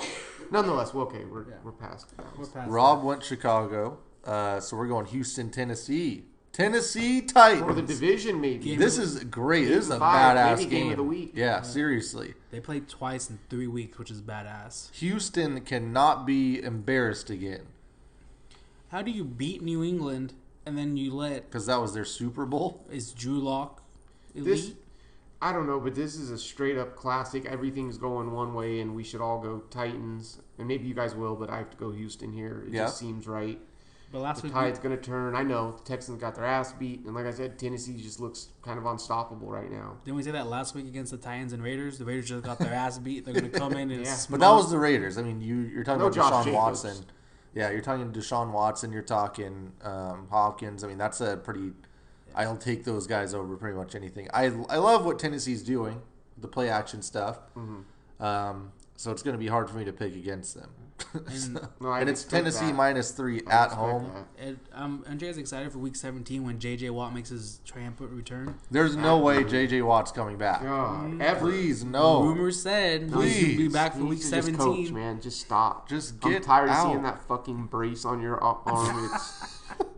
Nonetheless, well, okay, we're past that. We're past Rob went Chicago, so we're going Houston, Tennessee. Tennessee Titans. For the division, maybe. This is great. This is a 5, badass maybe game of the week. Yeah, seriously. that. They played twice in 3 weeks, which is badass. Houston cannot be embarrassed again How do you beat New England and then you let because that was their Super Bowl. is Drew Lock elite? This, I don't know, but this is a straight up classic. Everything's going one way, and we should all go Titans. And maybe you guys will, but I have to go Houston here. It Yeah. just seems right. But last The week, tide's going to turn. I know the Texans got their ass beat, and like I said, Tennessee just looks kind of unstoppable right now. didn't we say that last week against the Titans and Raiders? The Raiders just got their ass beat. They're going to come in and Yeah. But that was the Raiders. I mean, you're talking No about Josh Deshaun Jacobs. Watson. Yeah, you're talking Deshaun Watson. You're talking Hopkins. I mean, that's a pretty. I'll take those guys over pretty much anything. I love what Tennessee's doing, the play action stuff. Mm-hmm. So it's going to be hard for me to pick against them. No, I And it's expect Tennessee that. -3 I at expect home. that. Andrea's excited for Week 17 when J.J. Watt makes his triumphant return. There's no way J.J. Watt's coming back. God, ever. Please, no. Rumors said Please. he'll be back for He Week needs to just 17. coach, man. Just stop. Just I'm get tired out. of seeing that fucking brace on your arm.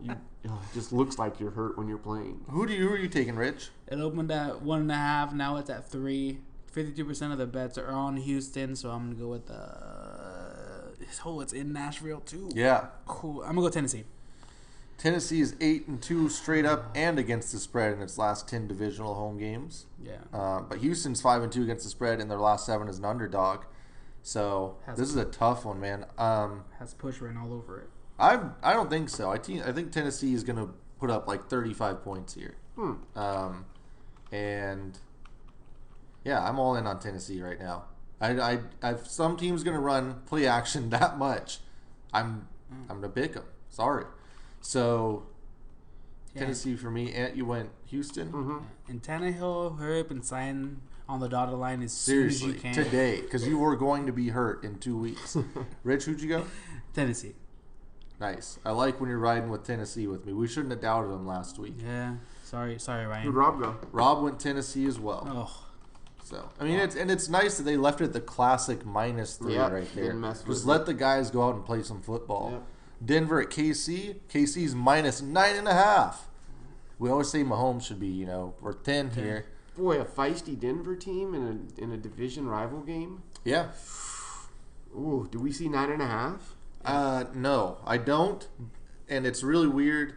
It just looks like you're hurt when you're playing. Who are you taking, Rich? It opened at 1.5. Now it's at 3. 52% of the bets are on Houston, so I'm gonna go with it's in Nashville too. Yeah. Cool. I'm gonna go Tennessee. Tennessee is 8-2 straight up and against the spread in its last 10 divisional home games. Yeah. But Houston's 5-2 against the spread in their last 7 as an underdog. So this is a tough one, man. Has push written all over it. I don't think so. I think Tennessee is going to put up like 35 points here. And yeah, I'm all in on Tennessee right now. I've some teams going to run play action that much. I'm going to pick them. Sorry. So Tennessee for me. And you went Houston. Mm-hmm. And Tannehill, hurry up and sign on the dotted line as Seriously, soon as you can. today, because you were going to be hurt in 2 weeks. Rich, who'd you go? Tennessee. Nice. I like when you're riding with Tennessee with me. We shouldn't have doubted them last week. Yeah. Sorry, Who'd Ryan. Rob go? Rob went Tennessee as well. Oh, So I mean, it's nice that they left it the classic -3 Yep, right there. didn't mess with Just it. let the guys go out and play some football. Yep. Denver at KC. KC's -9.5. We always say Mahomes should be, we're 10 here. Boy, a feisty Denver team in a division rival game. Yeah. Ooh, do we see 9.5? No, I don't. And it's really weird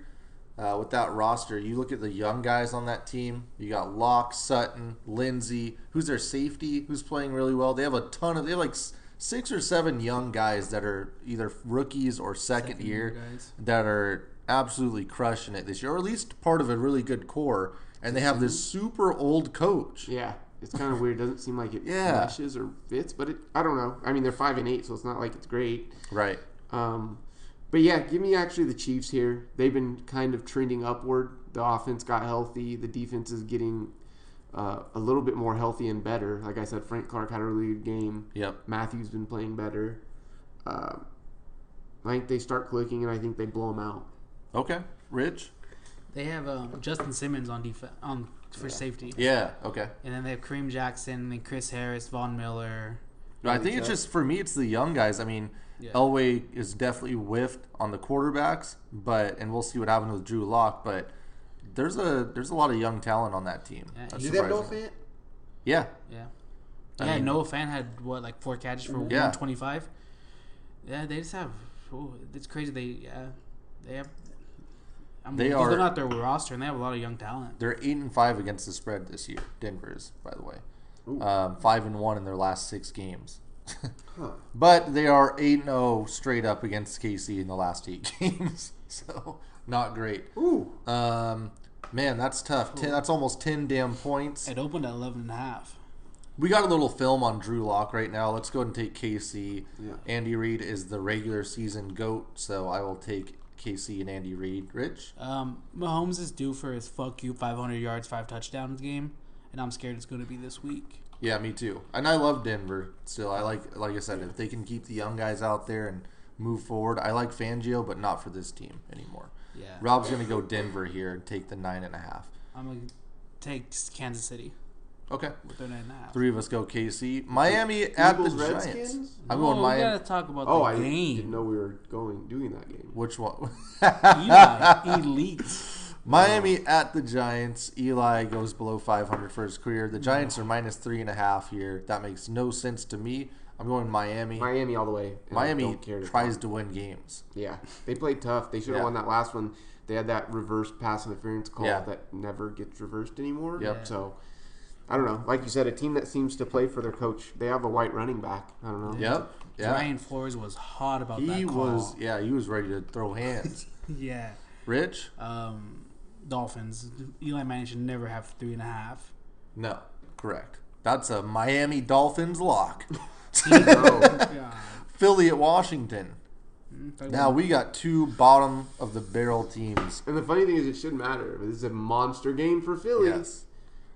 with that roster. You look at the young guys on that team. You got Locke, Sutton, Lindsey. Who's their safety? Who's playing really well? They have like 6 or 7 young guys that are either rookies or second year guys. that are absolutely crushing it this year, or at least part of a really good core. And they have this super old coach. Yeah. It's kind of weird. It doesn't seem like it meshes or fits, but I don't know. I mean, they're 5-8, so it's not like it's great. Right. But yeah, give me actually the Chiefs here. They've been kind of trending upward. The offense got healthy. The defense is getting a little bit more healthy and better. Like I said, Frank Clark had a really good game. Yep. Matthew's been playing better. I think they start clicking, and I think they blow them out. Okay. Rich? They have Justin Simmons on defense for safety. Yeah. Okay. And then they have Kareem Jackson and Chris Harris, Von Miller. No, I think it's just, for me, it's the young guys. I mean, Elway is definitely whiffed on the quarterbacks, and we'll see what happens with Drew Lock, but there's a lot of young talent on that team. Yeah, Did they have Noah Fant? Yeah. Yeah. I mean, Noah Fant had, 4 catches for 125? Yeah, they just have... it's crazy. They have... They just are looking at their roster, and they have a lot of young talent. They're 8-5 against the spread this year. Denver is, by the way, 5-1 in their last 6 games. But they are 8-0 straight up against KC in the last 8 games, so not great. Ooh, man, that's tough. That's almost 10 damn points. It opened at 11.5. We got a little film on Drew Lock right now. Let's go ahead and take KC. Yeah. Andy Reid is the regular season GOAT, so I will take KC and Andy Reid. Rich? Mahomes is due for his 500 yards, 5 touchdowns game, and I'm scared it's going to be this week. Yeah, me too. And I love Denver still. I like I said, if they can keep the young guys out there and move forward. I like Fangio, but not for this team anymore. Yeah. Rob's going to go Denver here and take the 9.5. I'm going to take Kansas City Okay. with their 9.5. 3 of us go KC. Miami at the Eagles, Giants. Redskins? I'm going We Miami. got to talk about Oh, the I game. didn't know we were doing that game. Which one? Eli, elite. Miami at the Giants. Eli goes below 500 for his career. The Giants are minus 3.5 here. That makes no sense to me. I'm going Miami. Miami all the way. And I Miami don't care tries to win games. Yeah, they played tough. They should have won that last one. They had that reverse pass interference call that never gets reversed anymore. Yep. So, I don't know. Like you said, a team that seems to play for their coach. They have a white running back. I don't know. Yep. Yeah. Brian Flores was hot about that He call. was. Yeah, he was ready to throw hands. Yeah. Rich? Dolphins. Eli Manning should never have 3.5. No. Correct. That's a Miami Dolphins lock. God. Philly at Washington. Now we got 2 bottom of the barrel teams. And the funny thing is, it shouldn't matter. This is a monster game for Philly. Yes.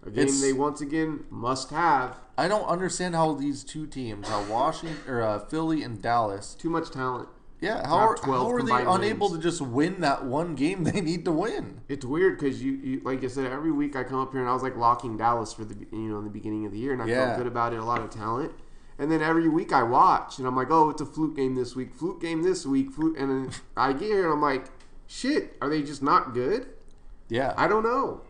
A game they once again must have. I don't understand how these 2 teams, how Washington or Philly and Dallas. Too much talent. Yeah, Have how 12 are they combined unable wins. to just win that one game they need to win? It's weird because you like I said, every week I come up here and I was like locking Dallas for in the beginning of the year, and I felt good about it. A lot of talent. And then every week I watch, and I'm like, oh, it's a fluke game this week, fluke game this week, fluke. And then I get here, and I'm like, shit, are they just not good? Yeah, I don't know.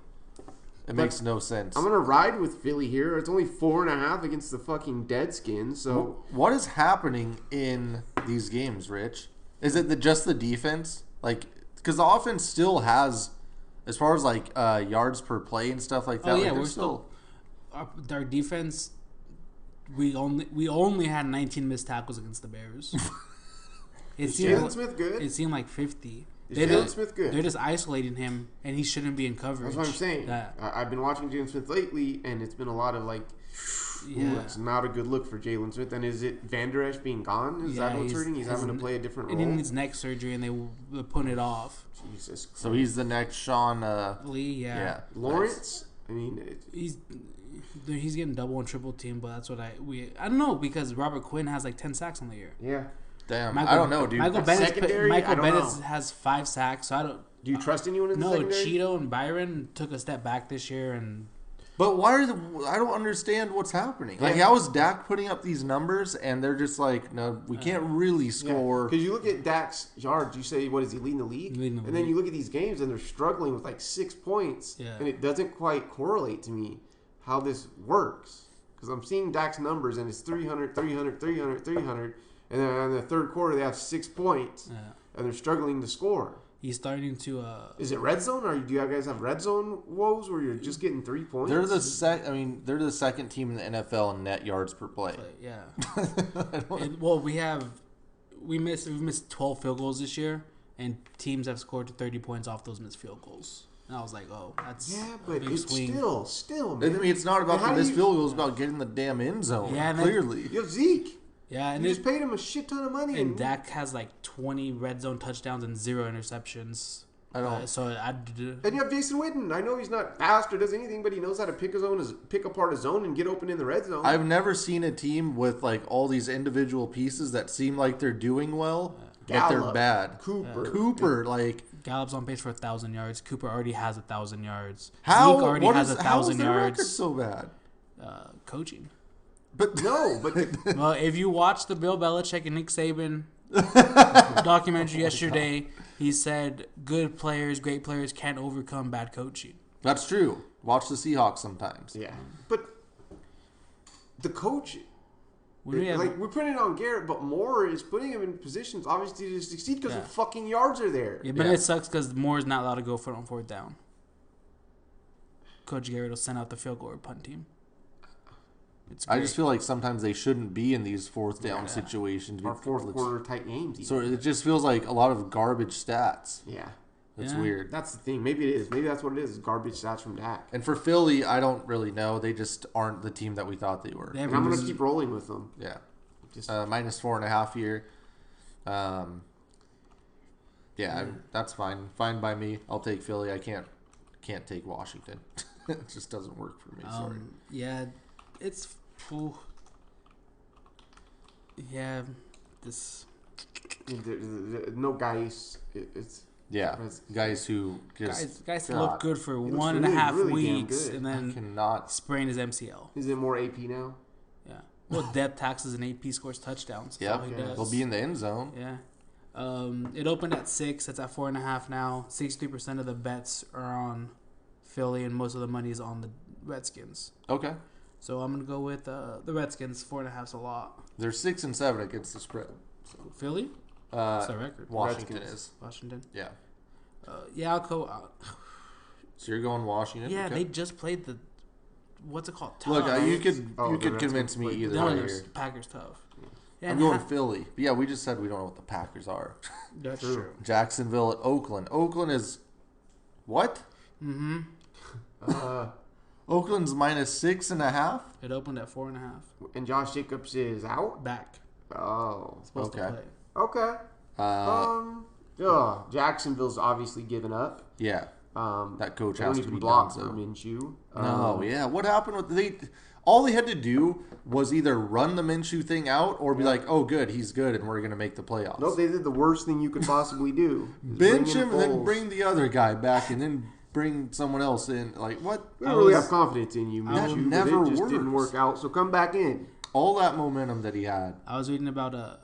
it makes no sense. I'm going to ride with Philly here. It's only 4.5 against the fucking Deadskins, so... What is happening in these games, Rich? Is it just the defense? Like, because the offense still has, as far as like yards per play and stuff like that. Oh, yeah, like, we're still... Our defense... We only had 19 missed tackles against the Bears. Is Jalen Smith good? It seemed like 50. Is Jalen Smith good? They're just isolating him, and he shouldn't be in coverage. That's what I'm saying. Yeah. I've been watching Jalen Smith lately, and it's been a lot of like, it's not a good look for Jalen Smith. And is it Van Der Esch being gone? Is that what's hurting? He's having to play a different role. And he needs neck surgery, and they're putting it off. Jesus Christ. So he's the next Sean Lee, yeah. Lawrence? I mean... He's getting double and triple team, but that's what I don't know, because Robert Quinn has like 10 sacks on the year. Yeah. Damn, I don't know, dude. Michael Secondary? I don't Bennett know. has 5 sacks, so I don't. Do you trust anyone in the No, secondary? Cheeto and Byron took a step back this year, and But why are I don't understand what's happening. Like, how is Dak putting up these numbers, and they're just like, no, we can't really score. Because you look at Dak's yards, you say, what is he, leading the league? Leading the and then league. you look at these games, and they're struggling with like 6 points. Yeah. And it doesn't quite correlate to me how this works. Because I'm seeing Dak's numbers, and it's 300, 300, 300, 300. And then in the third quarter, they have 6 points. And they're struggling to score. he's starting to. Is it red zone, or do you guys have red zone woes where you're just getting 3 points? They're the second team in the NFL in net yards per play. Yeah. We've missed 12 field goals this year, and teams have scored 30 points off those missed field goals. And I was like, oh, that's Yeah, a but big it's swing. still, I man. mean, it's not about And how the do missed you- field goal. It's about getting the damn end zone. Yeah, and then- clearly. You have Zeke. Yeah, and You just paid him a shit ton of money. And Dak has like 20 red zone touchdowns and 0 interceptions. I don't. And you have Jason Witten. I know he's not fast or does anything, but he knows how to pick apart his zone and get open in the red zone. I've never seen a team with like all these individual pieces that seem like they're doing well, but they're Gallup, bad. Cooper. Like Gallup's on pace for 1,000 yards. Cooper already has 1,000 yards. how? Zeke already What has is, how is 1,000 their record yards. so bad? Coaching. But No, but Well, if you watch the Bill Belichick and Nick Saban documentary yesterday, he said good players, great players can't overcome bad coaching. that's true. Watch the Seahawks sometimes. yeah, but the coach, When we have- like we're putting it on Garrett, but Moore is putting him in positions obviously to succeed because Yeah. the fucking yards are there. yeah, but Yeah. it sucks because Moore is not allowed to go for it on 4th down. Coach Garrett will send out the field goal or punt team. It's I great. just feel like sometimes they shouldn't be in these fourth down situations. Or because fourth it's- quarter tight games. So Even. it just feels like a lot of garbage stats. Yeah, It's Yeah. weird. that's the thing. Maybe it is. Maybe that's what it is. Garbage stats from Dak. And for Philly, I don't really know. They just aren't the team that we thought they were. They And have I'm gonna losing- keep rolling with them. Yeah. Just Minus 4.5 here. That's fine. Fine by me. I'll take Philly. I can't take Washington. It just doesn't work for me. Sorry. Yeah, it's. Ooh. Yeah, this. no guys. It's Yeah, guys who just Guys God, look good for looks 1.5 really damn weeks good. and I then cannot. sprain his MCL. is it more AP now? Yeah. Well, depth taxes and AP scores touchdowns. That's Yeah, all he does. they'll be in the end zone. Yeah. It opened at 6. It's at 4.5 now. 63% of the bets are on Philly, and most of the money is on the Redskins. Okay, So I'm gonna go with the Redskins. 4.5's a lot. they're 6 and 7 against the spread. Philly? What's the Uh, record? Washington Redskins. is. Washington. Yeah. Yeah, I'll go. So you're going Washington? Yeah, Okay. they just played the. What's it called? Look, Tough. you could Oh, you the could Redskins convince me played either No, way there's here. Packers tough. Yeah, I'm and going half- Philly. But yeah, we just said we don't know what the Packers are. That's True. true. Jacksonville at Oakland. Oakland is what? Mm-hmm. Oakland's minus 6.5. It opened at 4.5. And Josh Jacobs is out. Back. Oh, Supposed Okay. to play. okay. Jacksonville's obviously given up. Yeah, that coach They has don't to even be block done. for So. Minshew. No, yeah. What happened with they? All they had to do was either run the Minshew thing out or be like, "Oh, good, he's good, and we're gonna make the playoffs." No, they did the worst thing you could possibly do. is Bench bring in him and then Foles. bring the other guy back, and then bring someone else in. Like what? We don't really was- have confidence in you, That Minshew, never but it just didn't works. work out. So come back in. All that momentum that he had. I was reading about a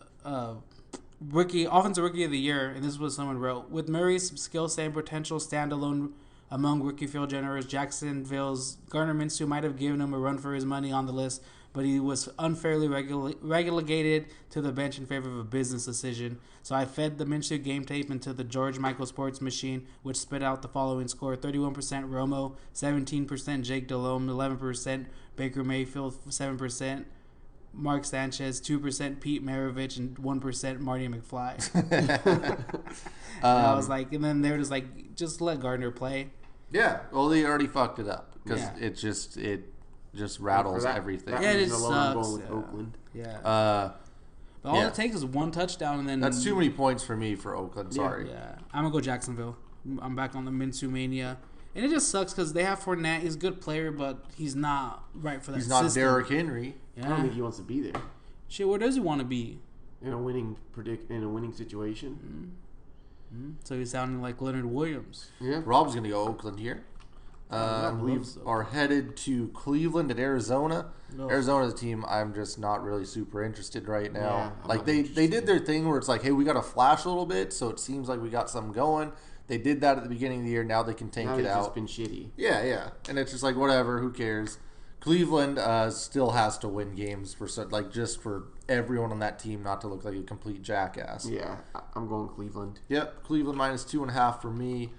offensive rookie of the year, and this is what someone wrote. With Murray's skill set and potential standalone among rookie field generators, Jacksonville's Gardner Minshew might have given him a run for his money on the list, but he was unfairly relegated to the bench in favor of a business decision. So I fed the Minshew game tape into the George Michael sports machine, which spit out the following score: 31% Romo, 17% Jake Delhomme, 11% Baker Mayfield, 7%. Mark Sanchez, 2% Pete Maravich, and 1% Marty McFly. And I was like, and then they were just like, just let Gardner play. Yeah. Well, they already fucked it up because Yeah. it just rattles For that- everything. that Yeah, it reason just alone, I'm sucks, going with yeah. Oakland. Yeah. But all yeah. it takes is one touchdown, and then That's too many points for me for Oakland. Sorry. Yeah, I'm gonna go Jacksonville. I'm back on the Minshew mania, and it just sucks because they have Fournette. He's a good player, but he's not right for that. He's not system. Derrick Henry. I don't Yeah. think he wants to be there Shit, where does he want to be? in a winning situation. So he's sounding like Leonard Williams. Yeah. Rob's going to go Oakland here. Rob We loves Oakland. are headed to Cleveland and Arizona. No. Arizona's a team I'm just not really super interested right now. Yeah, I'm like not they interested. did their thing where it's like, hey, we got to flash a little bit, so it seems like we got something going. They did that at the beginning of the year. Now they can tank Now it it's out. just been shitty. Yeah, and it's just like whatever. Who cares? Cleveland still has to win games for just for everyone on that team not to look like a complete jackass. Yeah, I'm going Cleveland. Yep, Cleveland minus 2.5 for me.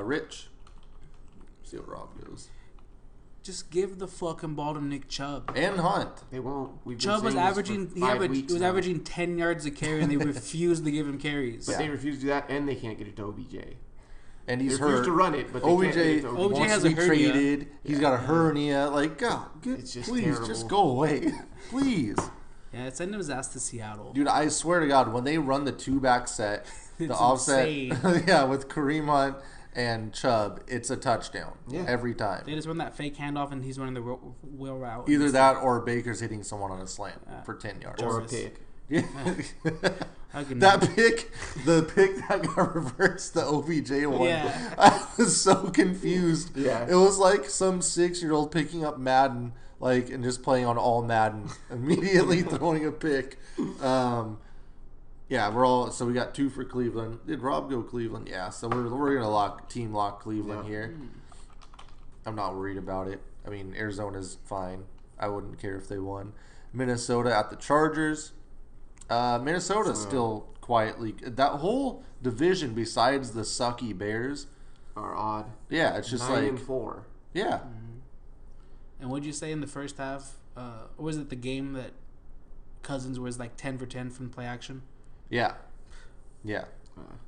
Rich, see what Rob goes. Just give the fucking ball to Nick Chubb. And Hunt. They won't. We've been Chubb was saying this averaging. for He 5 averaged. weeks Was now. averaging 10 yards a carry, and they refused to give him carries. But they refuse to do that, and they can't get it to OBJ. and he's They refuse hurt. to run it, but they OBJ, can't get it to OBJ wants has to a be hernia. traded. He's got a hernia. Like, God, It's just please, terrible. just go away, please, Yeah, send his ass to Seattle. dude. I swear to God, when they run the 2-back set, the It's offset, insane. yeah, with Kareem Hunt and Chubb, it's a touchdown every time. They just run that fake handoff, and he's running the wheel route. Either that or Baker's hitting someone on a slant for 10 yards. Or a Jarvis. pick. Yeah. can- That pick, the pick that got reversed, the OBJ one, Yeah. I was so confused. Yeah. It was like some 6-year-old picking up Madden, like, and just playing on all Madden, immediately throwing a pick. Yeah, so we got 2 for Cleveland. Did Rob go Cleveland? Yeah, so we're gonna team lock Cleveland here. I'm not worried about it. I mean, Arizona's fine. I wouldn't care if they won. Minnesota at the Chargers. Minnesota's still quietly, that whole division besides the sucky Bears. Are odd. Yeah, it's just 9-4. yeah. And what'd you say in the first half? Or was it the game that Cousins was like 10 for 10 from play action? Yeah. Yeah.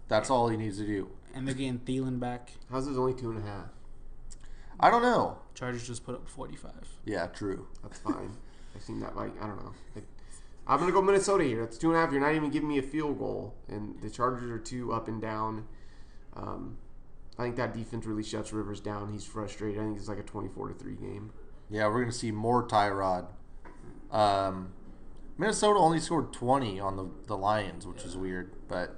That's all he needs to do. And they're getting Thielen back. How's it only 2.5? I don't know. Chargers just put up 45. Yeah, true. That's fine. I've seen that, like, I don't know. I'm going to go Minnesota here. That's 2.5. You're not even giving me a field goal. And the Chargers are 2 up and down. I think that defense really shuts Rivers down. He's frustrated. I think it's like a 24-3 game. Yeah, we're going to see more Tyrod. Minnesota only scored 20 on the Lions, which is weird. But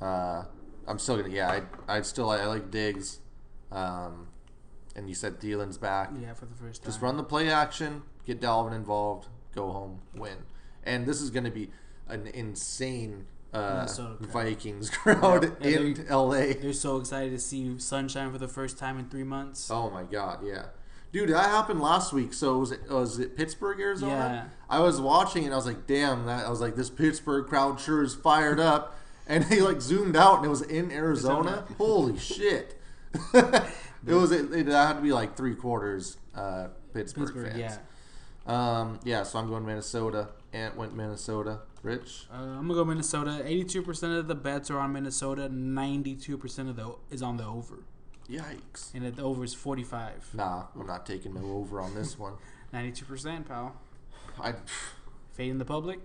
I'm still going to, I like Diggs. And you said Thielen's back. Yeah, for the first time. Just run the play action, get Dalvin involved, go home, win. And this is going to be an insane Minnesota crowd. Vikings crowd Yeah, in LA. They're so excited to see sunshine for the first time in 3 months. Oh my God, yeah. Dude, that happened last week. So was it Pittsburgh, Arizona? Yeah. I was watching and I was like, damn, I was like, this Pittsburgh crowd sure is fired up. And they like zoomed out and it was in Arizona. Holy shit. It had to be like 3/4 Pittsburgh fans. Yeah. So I'm going Minnesota. Ant went Minnesota. Rich? I'm gonna go Minnesota. 82% of the bets are on Minnesota. 92% is on the over, Yikes. and the over is 45. Nah, I'm not taking no over on this one. 92%, pal. Fading the public.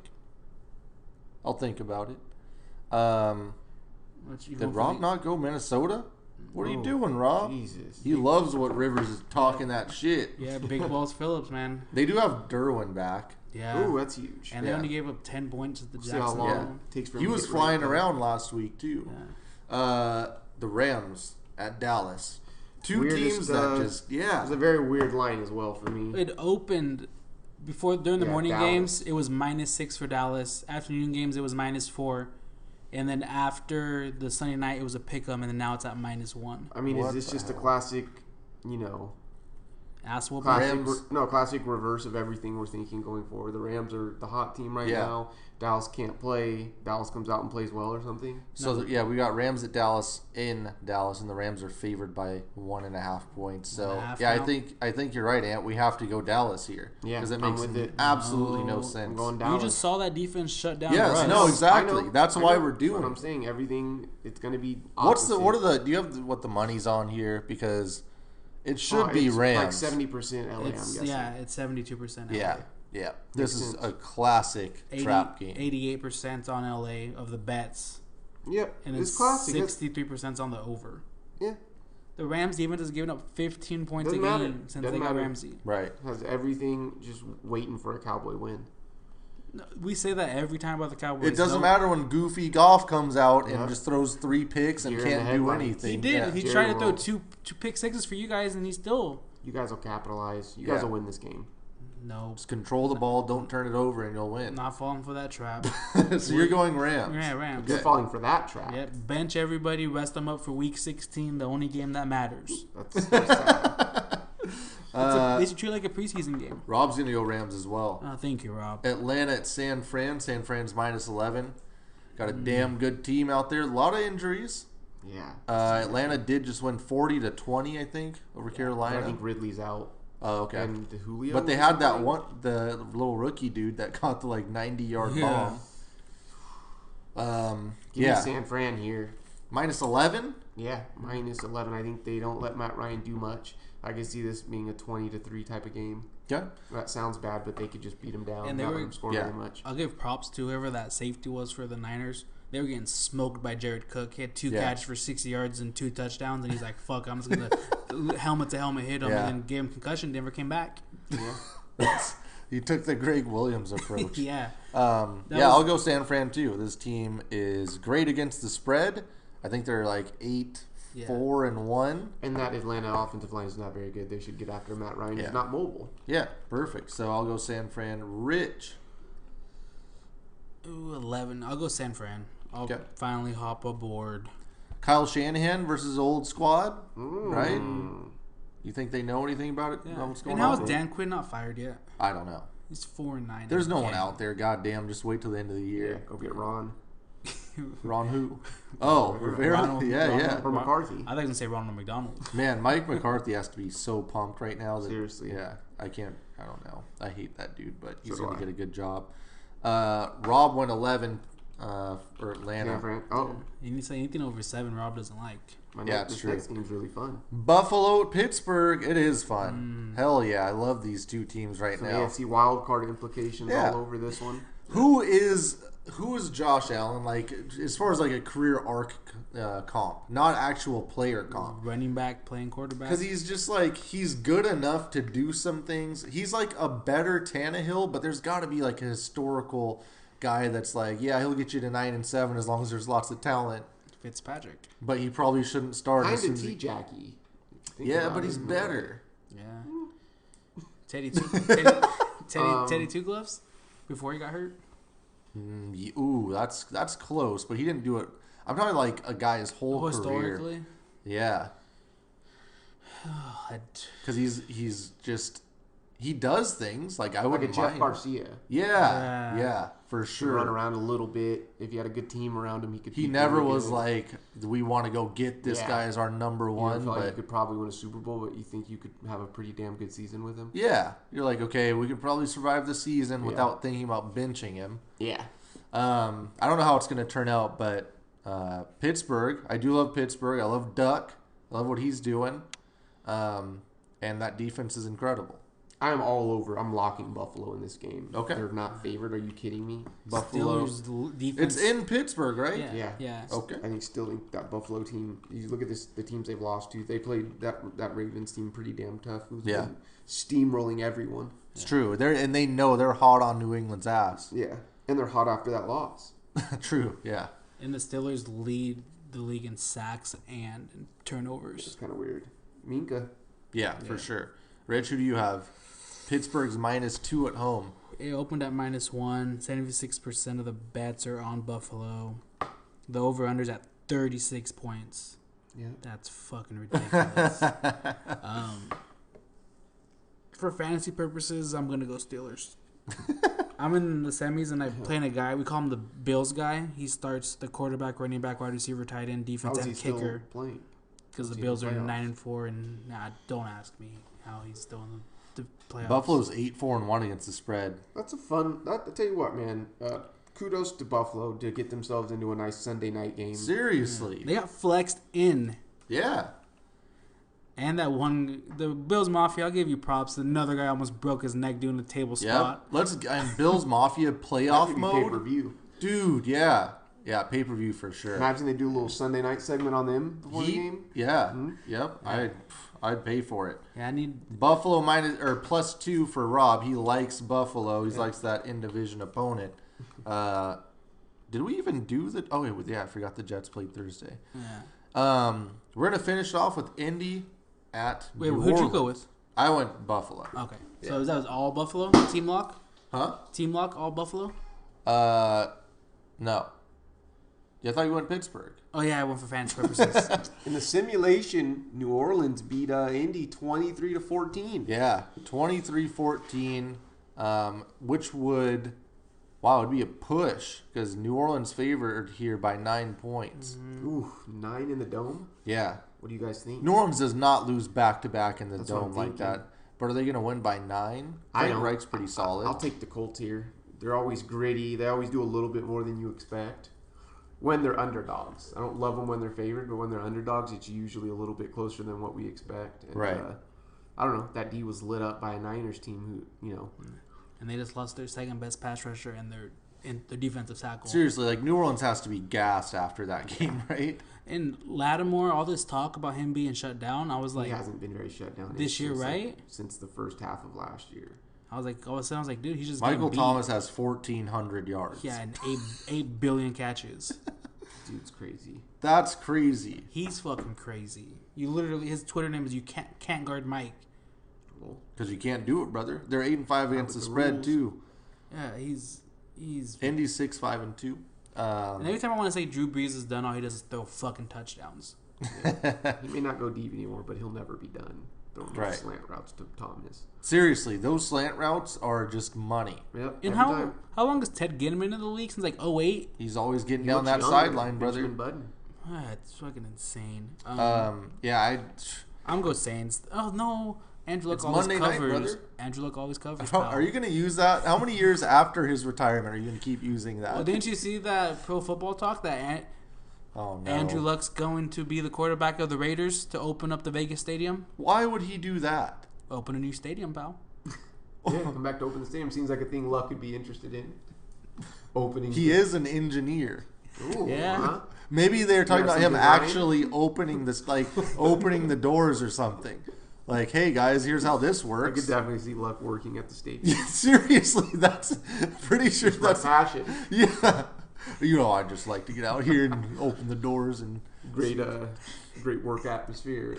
I'll think about it. Did Rob not go Minnesota? What are you doing, Rob? Jesus. He loves what Rivers is talking that shit. Yeah, Big Balls Phillips, man. They do have Derwin back. Yeah. Ooh, that's huge. And they only gave up 10 points at the See how Jackson. long it takes for him He to was get flying ready. around last week, too. Yeah. The Rams at Dallas. Two Weirdest, teams that just, It was a very weird line as well for me. It opened during the morning Dallas. games. It was -6 for Dallas. Afternoon games, it was -4, and then after the Sunday night, it was a pick 'em, and then now it's at -1. I mean, What is this the just a hell? classic, Ass whooping. classic reverse of everything we're thinking going forward? The Rams are the hot team right Yeah. now. Dallas can't play. Dallas comes out and plays well or something. So we got Rams at Dallas in Dallas, and the Rams are favored by 1.5 points. So 1.5 yeah, now? I think you're right, Ant. We have to go Dallas here. Yeah, because it I'm makes with it. absolutely no I'm sense. going You Dallas. just saw that defense shut down. Yes, Russ. no, exactly. I know. That's I why know. we're doing What I'm it. saying, everything it's going to be. Do you have what the money's on here? Because it should be Rams. Like 70% LA. I'm guessing. It's 72%. Yeah. This Makes is sense. a classic trap game. 88% on LA of the bets, Yep. and It's it's classic. 63% on the over. Yeah. The Rams even has given up 15 points Doesn't a game matter. since Doesn't they got matter. Ramsey. Right. Has everything just waiting for a Cowboy win. We say that every time about the Cowboys. It doesn't No- matter when Goofy Golf comes out and Yeah. just throws 3 picks and You're in the can't do headlines. anything. He did. Yeah. He Jerry tried to throw World. two pick sixes for you guys, and he still You guys will capitalize. You guys Yeah. will win this game. no. Just control the ball, don't turn it over, and you'll win. Not falling for that trap. So you're going Rams. Yeah, Rams. You're falling for that trap. Yep. Bench everybody. Rest them up for Week 16, the only game that matters. That's so sad. They should treat it like a preseason game. Rob's going to go Rams as well. Thank you, Rob. Atlanta at San Fran. San Fran's -11. Got a damn good team out there. A lot of injuries. Yeah. Atlanta did just win 40-20, I think, over I Carolina. think Ridley's out. Oh, okay. And Julio. But they had that the little rookie dude that caught the 90-yard Yeah. bomb. Give me Yeah. San Fran here. Minus 11? Yeah, minus 11. I think they don't let Matt Ryan do much. I can see this being a 20-3 type of game. Yeah. That sounds bad, but they could just beat him down And they not were- let him score yeah. very much. I'll give props to whoever that safety was for the Niners. They were getting smoked by Jared Cook. He had 2 Yeah. catches for 60 yards and 2 touchdowns, and he's like, "Fuck, I'm just gonna helmet to helmet hit him Yeah. and then give him concussion." Denver came back. Yeah. You took the Greg Williams approach. Yeah, Yeah, was- I'll go San Fran too. This team is great against the spread. I think they're like 8-4-1. And that Atlanta offensive line is not very good. They should get after Matt Ryan. Yeah. He's not mobile. Yeah, perfect. So I'll go San Fran. Rich. Ooh, 11. I'll go San Fran. I'll Okay. finally hop aboard. Kyle Shanahan versus old squad. Mm. Right? You think they know anything about it? Yeah. Know what's going And how on? is Dan Quinn not fired yet? I don't know. He's 4-9. There's no one out there. Goddamn, just wait till the end of the Yeah, year. go get Ron. Ron who? Oh, Rivera. Ronald- Yeah, yeah. Or McCarthy. I thought you were gonna say Ronald McDonald. Man, Mike McCarthy has to be so pumped right now. That, Seriously. Yeah, I can't. I don't know. I hate that dude, but he's So do going to I. get a good job. Rob went 11 for Atlanta. San Fran. Oh, You need to say anything over 7. Rob doesn't like. Yeah, it's this true. next game's really fun. Buffalo at Pittsburgh. It is fun. Hell yeah, I love these two teams right Some now. AFC wild card implications Yeah. all over this one. Who is Josh Allen like as far as like a career arc comp, not actual player comp? Running back, playing quarterback. Because he's just like he's good enough to do some things. He's like a better Tannehill, but there's got to be like a historical guy that's like, yeah, he'll get you to 9-7 as long as there's lots of talent. Fitzpatrick. But he probably shouldn't start. Kind as soon of as he- T-Jackie. Think Yeah, about but it. he's better. Yeah. Teddy Two Gloves before he got hurt. Ooh, that's close, but he didn't do it. I'm talking like a guy's whole career. Historically, Yeah, because he's just he does things like I Like a wouldn't Jeff mind. Garcia. Yeah, for Run sure. around a little bit. If you had a good team around him, he could. He be never really was good. like, we want to go get this Yeah. guy as our number You one. feel like you But could probably win a Super Bowl, but you think you could have a pretty damn good season with him. yeah, you're like, okay, we could probably survive the season Yeah. without thinking about benching him. Yeah. I don't know how it's going to turn out, but Pittsburgh, I do love Pittsburgh. I love Duck. I love what he's doing. And that defense is incredible. I'm all over. I'm locking Buffalo in this game. Okay. They're not favored. Are you kidding me? Buffalo. Steelers defense. It's in Pittsburgh, right? Yeah. Yeah. Okay. I think still think that Buffalo team. You look at the teams they've lost to. They played that Ravens team pretty damn tough. Who's Yeah. been steamrolling everyone. It's true. They know they're hot on New England's ass. Yeah, and they're hot after that loss. True. Yeah. And the Steelers lead the league in sacks and It's turnovers. kind of weird. Minka. Yeah, for sure. Rich, who do you have? Pittsburgh's -2 at home. It opened at -1. 76% of the bets are on Buffalo. The over/under's at 36 points. Yeah. That's fucking ridiculous. For fantasy purposes, I'm gonna go Steelers. I'm in the semis and I'm playing a guy. We call him the Bills guy. He starts the quarterback, running back, wide receiver, tight end, How defense, is he and still kicker. playing? Because the What's he Bills in are the playoffs? 9-4, and don't ask me how he's still in the playoffs. Buffalo's 8-4-1 against the spread. That's a fun. I tell you what, man. Kudos to Buffalo to get themselves into a nice Sunday night game. Seriously. They got flexed in. Yeah. And that one, the Bills Mafia, I'll give you props. Another guy almost broke his neck doing a table spot. Yep. And Bills Mafia That playoff should be pay per mode. view. Dude, yeah. Yeah, pay-per-view for sure. Imagine they do a little Sunday night segment on them before the game. Yeah. Hmm? Yep. I'd pay for it. Yeah, I need. Buffalo +2 for Rob. He likes Buffalo. He likes that in division opponent. Did we even do the? Oh yeah, I forgot the Jets played Thursday. Yeah. We're gonna finish off with Indy at. Wait, New who'd you go Orleans. with? I went Buffalo. Okay. Yeah. So that was all Buffalo? Team lock? Huh? Team lock, all Buffalo? No. Yeah, I thought you went Pittsburgh. Oh, yeah, I went for fantasy purposes. In the simulation, New Orleans beat Indy 23-14. Yeah, 23-14, which would, wow, it'd be a push because New Orleans favored here by 9 points. Ooh, 9 in the dome. Yeah, What do you guys think? New Orleans does not lose back-to-back in the That's what dome I'm like thinking. that. But are they going to win by 9? I Frank don't. Reich's pretty solid. I'll take the Colts here. They're always gritty. They always do a little bit more than you expect. when they're underdogs. I don't love them when they're favored, but when they're underdogs, it's usually a little bit closer than what we expect. And, Right. I don't know. That D was lit up by a Niners team who, And they just lost their second best pass rusher and their defensive tackle. Seriously, like New Orleans has to be gassed after that game, right? And Lattimore, all this talk about him being shut down, I was he like, hasn't been very shut down this year, since, right? Since the first half of last year. all of a sudden, I was like, dude, he's just Michael getting beat. Thomas has 1,400 yards. Yeah, and 8 billion catches. Dude's crazy. That's crazy. He's fucking crazy. You literally, his Twitter name is you can't guard Mike. Because you can't do it, brother. They're 8-5 against the spread rules. too. Yeah, he's. Indy's 6-5-2. And every time I want to say Drew Brees is done, all he does is throw fucking touchdowns. He may not go deep anymore, but he'll never be done throwing Right. slant routes to Thomas. Seriously, those slant routes are just money. Yep. And every time. how long has Ted Ginn been in the league since like 08? He's always getting He down looks that younger, sideline, brother. Benjamin Button. It's fucking insane. Yeah, I'm going Saints. Oh no, Andrew Luck It's always Monday night, covers. brother. Andrew Luck always covers. How, pal. are you going to use that? How many years after his retirement are you going to keep using that? Well, didn't you see that Pro Football Talk that Oh no. Andrew Luck's going to be the quarterback of the Raiders to open up the Vegas stadium? Why would he do that? Open a new stadium, pal. Yeah, come back to open the stadium. Seems like a thing Luck could be interested in. Opening. He is an engineer. Ooh, Yeah. huh? Maybe they're talking Yeah, about some him design. actually opening this, like opening the doors or something. Like, hey guys, here's how this I could works. definitely see Luck working at the stadium. Seriously, that's pretty sure My that's passion. yeah. You know, I just like to get out here and open the doors and Great work atmosphere.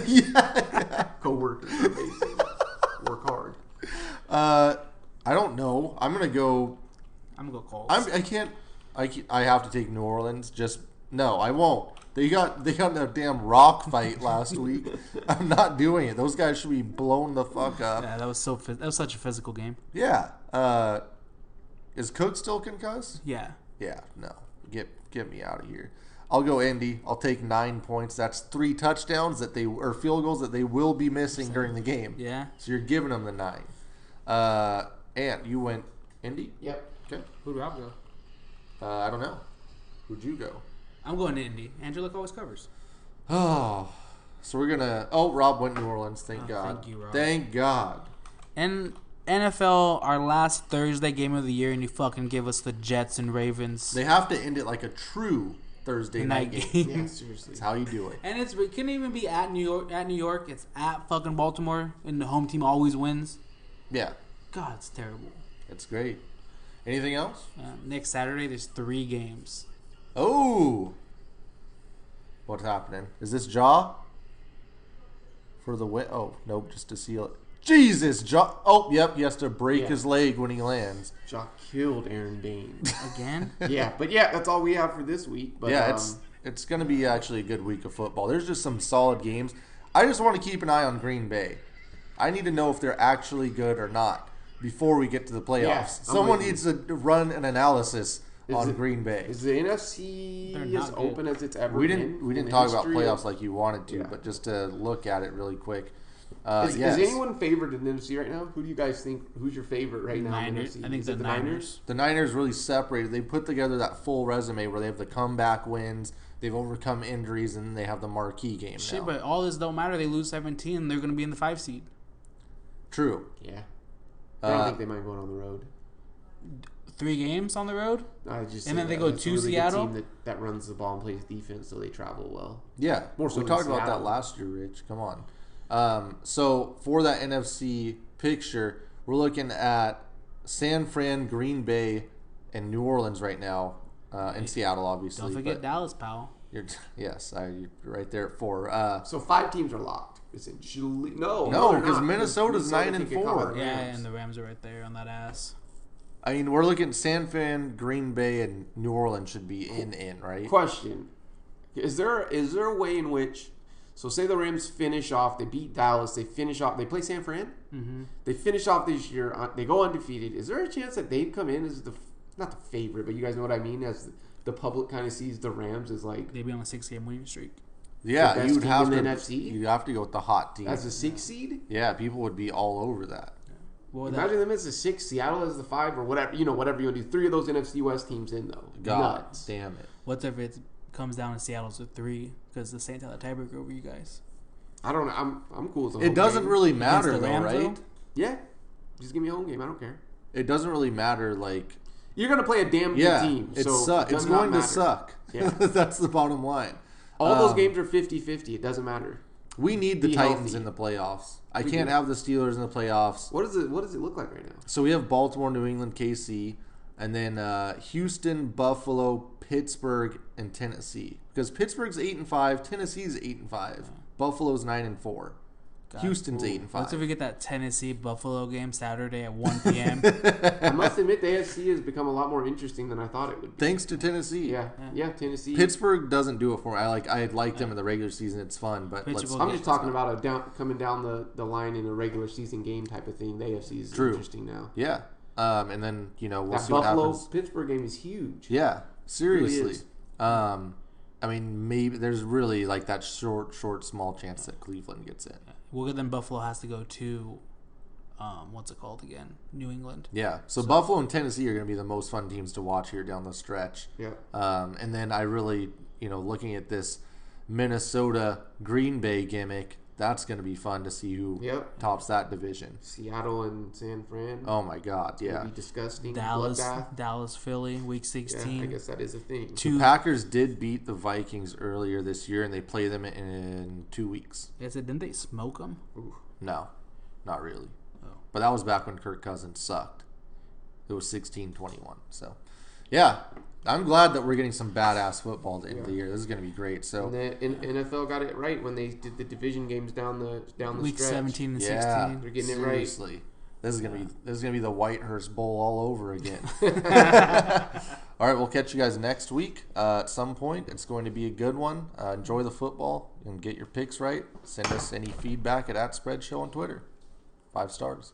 yeah. Co-workers are amazing. Work hard. I don't know. I'm gonna go. I'm gonna go Colts. I have to take New Orleans. Just no, I won't. They got in a damn rock fight last week. I'm not doing it. Those guys should be blown the fuck up. Yeah, that was such a physical game. Yeah. Is Cook still concussed? Yeah. Yeah. No. Get me out of here. I'll go Indy. I'll take 9 points. That's 3 touchdowns or field goals that they will be missing during the game. Yeah. So you're giving them the 9. Ant, you went Indy? Yep. Okay. Who do I go? I don't know. Who'd you go? I'm going to Indy. Andrew Luck always covers. Oh, so we're gonna. Oh, Rob went New Orleans. Thank God. thank you, Rob. Thank God. And NFL, our last Thursday game of the year, and you fucking give us the Jets and Ravens They have to end it like a true Thursday night game. Yeah, seriously. That's how you do it. And it can even be at New York. At New York, it's at fucking Baltimore, and the home team always wins. Yeah, God, it's terrible. it's great. Anything else? Next Saturday, there's 3 games. Oh, what's happening? Is this Jaw for the win? Oh, nope, just to seal it. Jesus, Jaw. Oh, yep, he has to break Yeah. his leg when he lands. Jock killed Aaron Dane. Again? Yeah, but yeah, that's all we have for this week. But Yeah, it's going to be actually a good week of football. There's just some solid games. I just want to keep an eye on Green Bay. I need to know if they're actually good or not before we get to the playoffs. Yeah, I'm Someone with you. needs to run an analysis on it- Green Bay. Is the NFC They're as not good. open as it's ever We been? didn't in the talk about history of- playoffs like you wanted to, Yeah. but just to look at it really quick. Is Yes. anyone favored in the NFC right now? Who do you guys think? Who's your favorite right now? in the Niners. NFC? I think Is the it Niners. The Niners really separated. They put together that full resume where they have the comeback wins, they've overcome injuries, and they have the marquee game Shit, now. but all this don't matter. They lose 17, they're going to be in the 5 seed. True. Yeah. I don't think they mind going on the road. 3 games on the road? I just And then say they go it's a to really good Seattle? team that runs the ball and plays defense, so they travel well. Yeah, More so we than talked about that Seattle. last year, Rich. Come on. So for that NFC picture, we're looking at San Fran, Green Bay, and New Orleans right now, and Seattle, obviously. Don't forget but Dallas, pal. you're, yes, you're right there at 4. So 5 teams are locked. Essentially, no, No, they're because not, Minnesota's Minnesota 9 and can get caught by 4. the Yeah, Rams. and the Rams are right there on that ass. I mean, we're looking at San Fran, Green Bay, and New Orleans should be in, right? Question: Is there a way in which, so say the Rams finish off, they beat Dallas, they finish off, they play San Fran, they finish off this year, they go undefeated. Is there a chance that they'd come in as not the favorite, but you guys know what I mean, as the public kind of sees the Rams as like They'd be on a 6-game winning streak. Yeah, the best you would team have in to. the NFC? You'd have to go with the hot team. as a 6 seed? Yeah, people would be all over that. What would Imagine them as the 6, Seattle as the 5, or whatever. Whatever you want to do. 3 of those NFC West teams in though. God Nuts. damn it. What if it comes down to Seattle's a 3 because the Saints have the tiebreaker over you guys? I don't know. I'm cool with the It home doesn't game. really matter Against the though, Rams, right? though? Yeah, just give me a home game. I don't care. It doesn't really matter. Like, You're gonna play a damn good yeah, team. it So sucks. it It's does not going to matter. suck. Yeah. That's the bottom line. All those Um, games are 50-50. It doesn't matter. We need the Be Titans healthy. in the playoffs. I We can't do. have the Steelers in the playoffs. What does it look like right now? So we have Baltimore, New England, KC, and then Houston, Buffalo, Pittsburgh, and Tennessee. Because Pittsburgh's 8-5, Tennessee's 8-5, Buffalo's 9-4, Houston's 8-5. Let's if we get that Tennessee Buffalo game Saturday at 1 p.m. I must admit the AFC has become a lot more interesting than I thought it would be. Thanks to Tennessee. Yeah, Tennessee. Pittsburgh doesn't do it for me. I like them in the regular season. It's fun, but Pittsburgh I'm Yeah, just talking about coming down the line in a regular season game type of thing. The AFC is True. interesting now. yeah. And then we'll That see what Buffalo happens. Pittsburgh game is huge. Yeah, seriously. Really is. I mean, maybe there's really like that short, small chance that Cleveland gets in. Well, then Buffalo has to go to, what's it called again? New England. Yeah, so Buffalo and Tennessee are going to be the most fun teams to watch here down the stretch. Yeah. And then I really, looking at this Minnesota Green Bay gimmick, that's going to be fun to see who Yep. tops that division. Seattle and San Fran. Oh my God, It'll yeah. be disgusting. Dallas, Bloodbath. Philly, Week Yeah, 16. I guess that is a thing. Two- Packers did beat the Vikings earlier this year, and they play them in 2 weeks. Is it? Didn't they smoke them? Ooh. No, not really. Oh. But that was back when Kirk Cousins sucked. It was 16-21. So, yeah, I'm glad that we're getting some badass football at the end of the year. This is going to be great. So, And the NFL got it right when they did the division games down the Week stretch. 17 and yeah, 16. They're getting it right. seriously. This is gonna be the Whitehurst Bowl all over again. All right, we'll catch you guys next week at some point. It's going to be a good one. Enjoy the football and get your picks right. Send us any feedback at @SpreadShow on Twitter. 5 stars.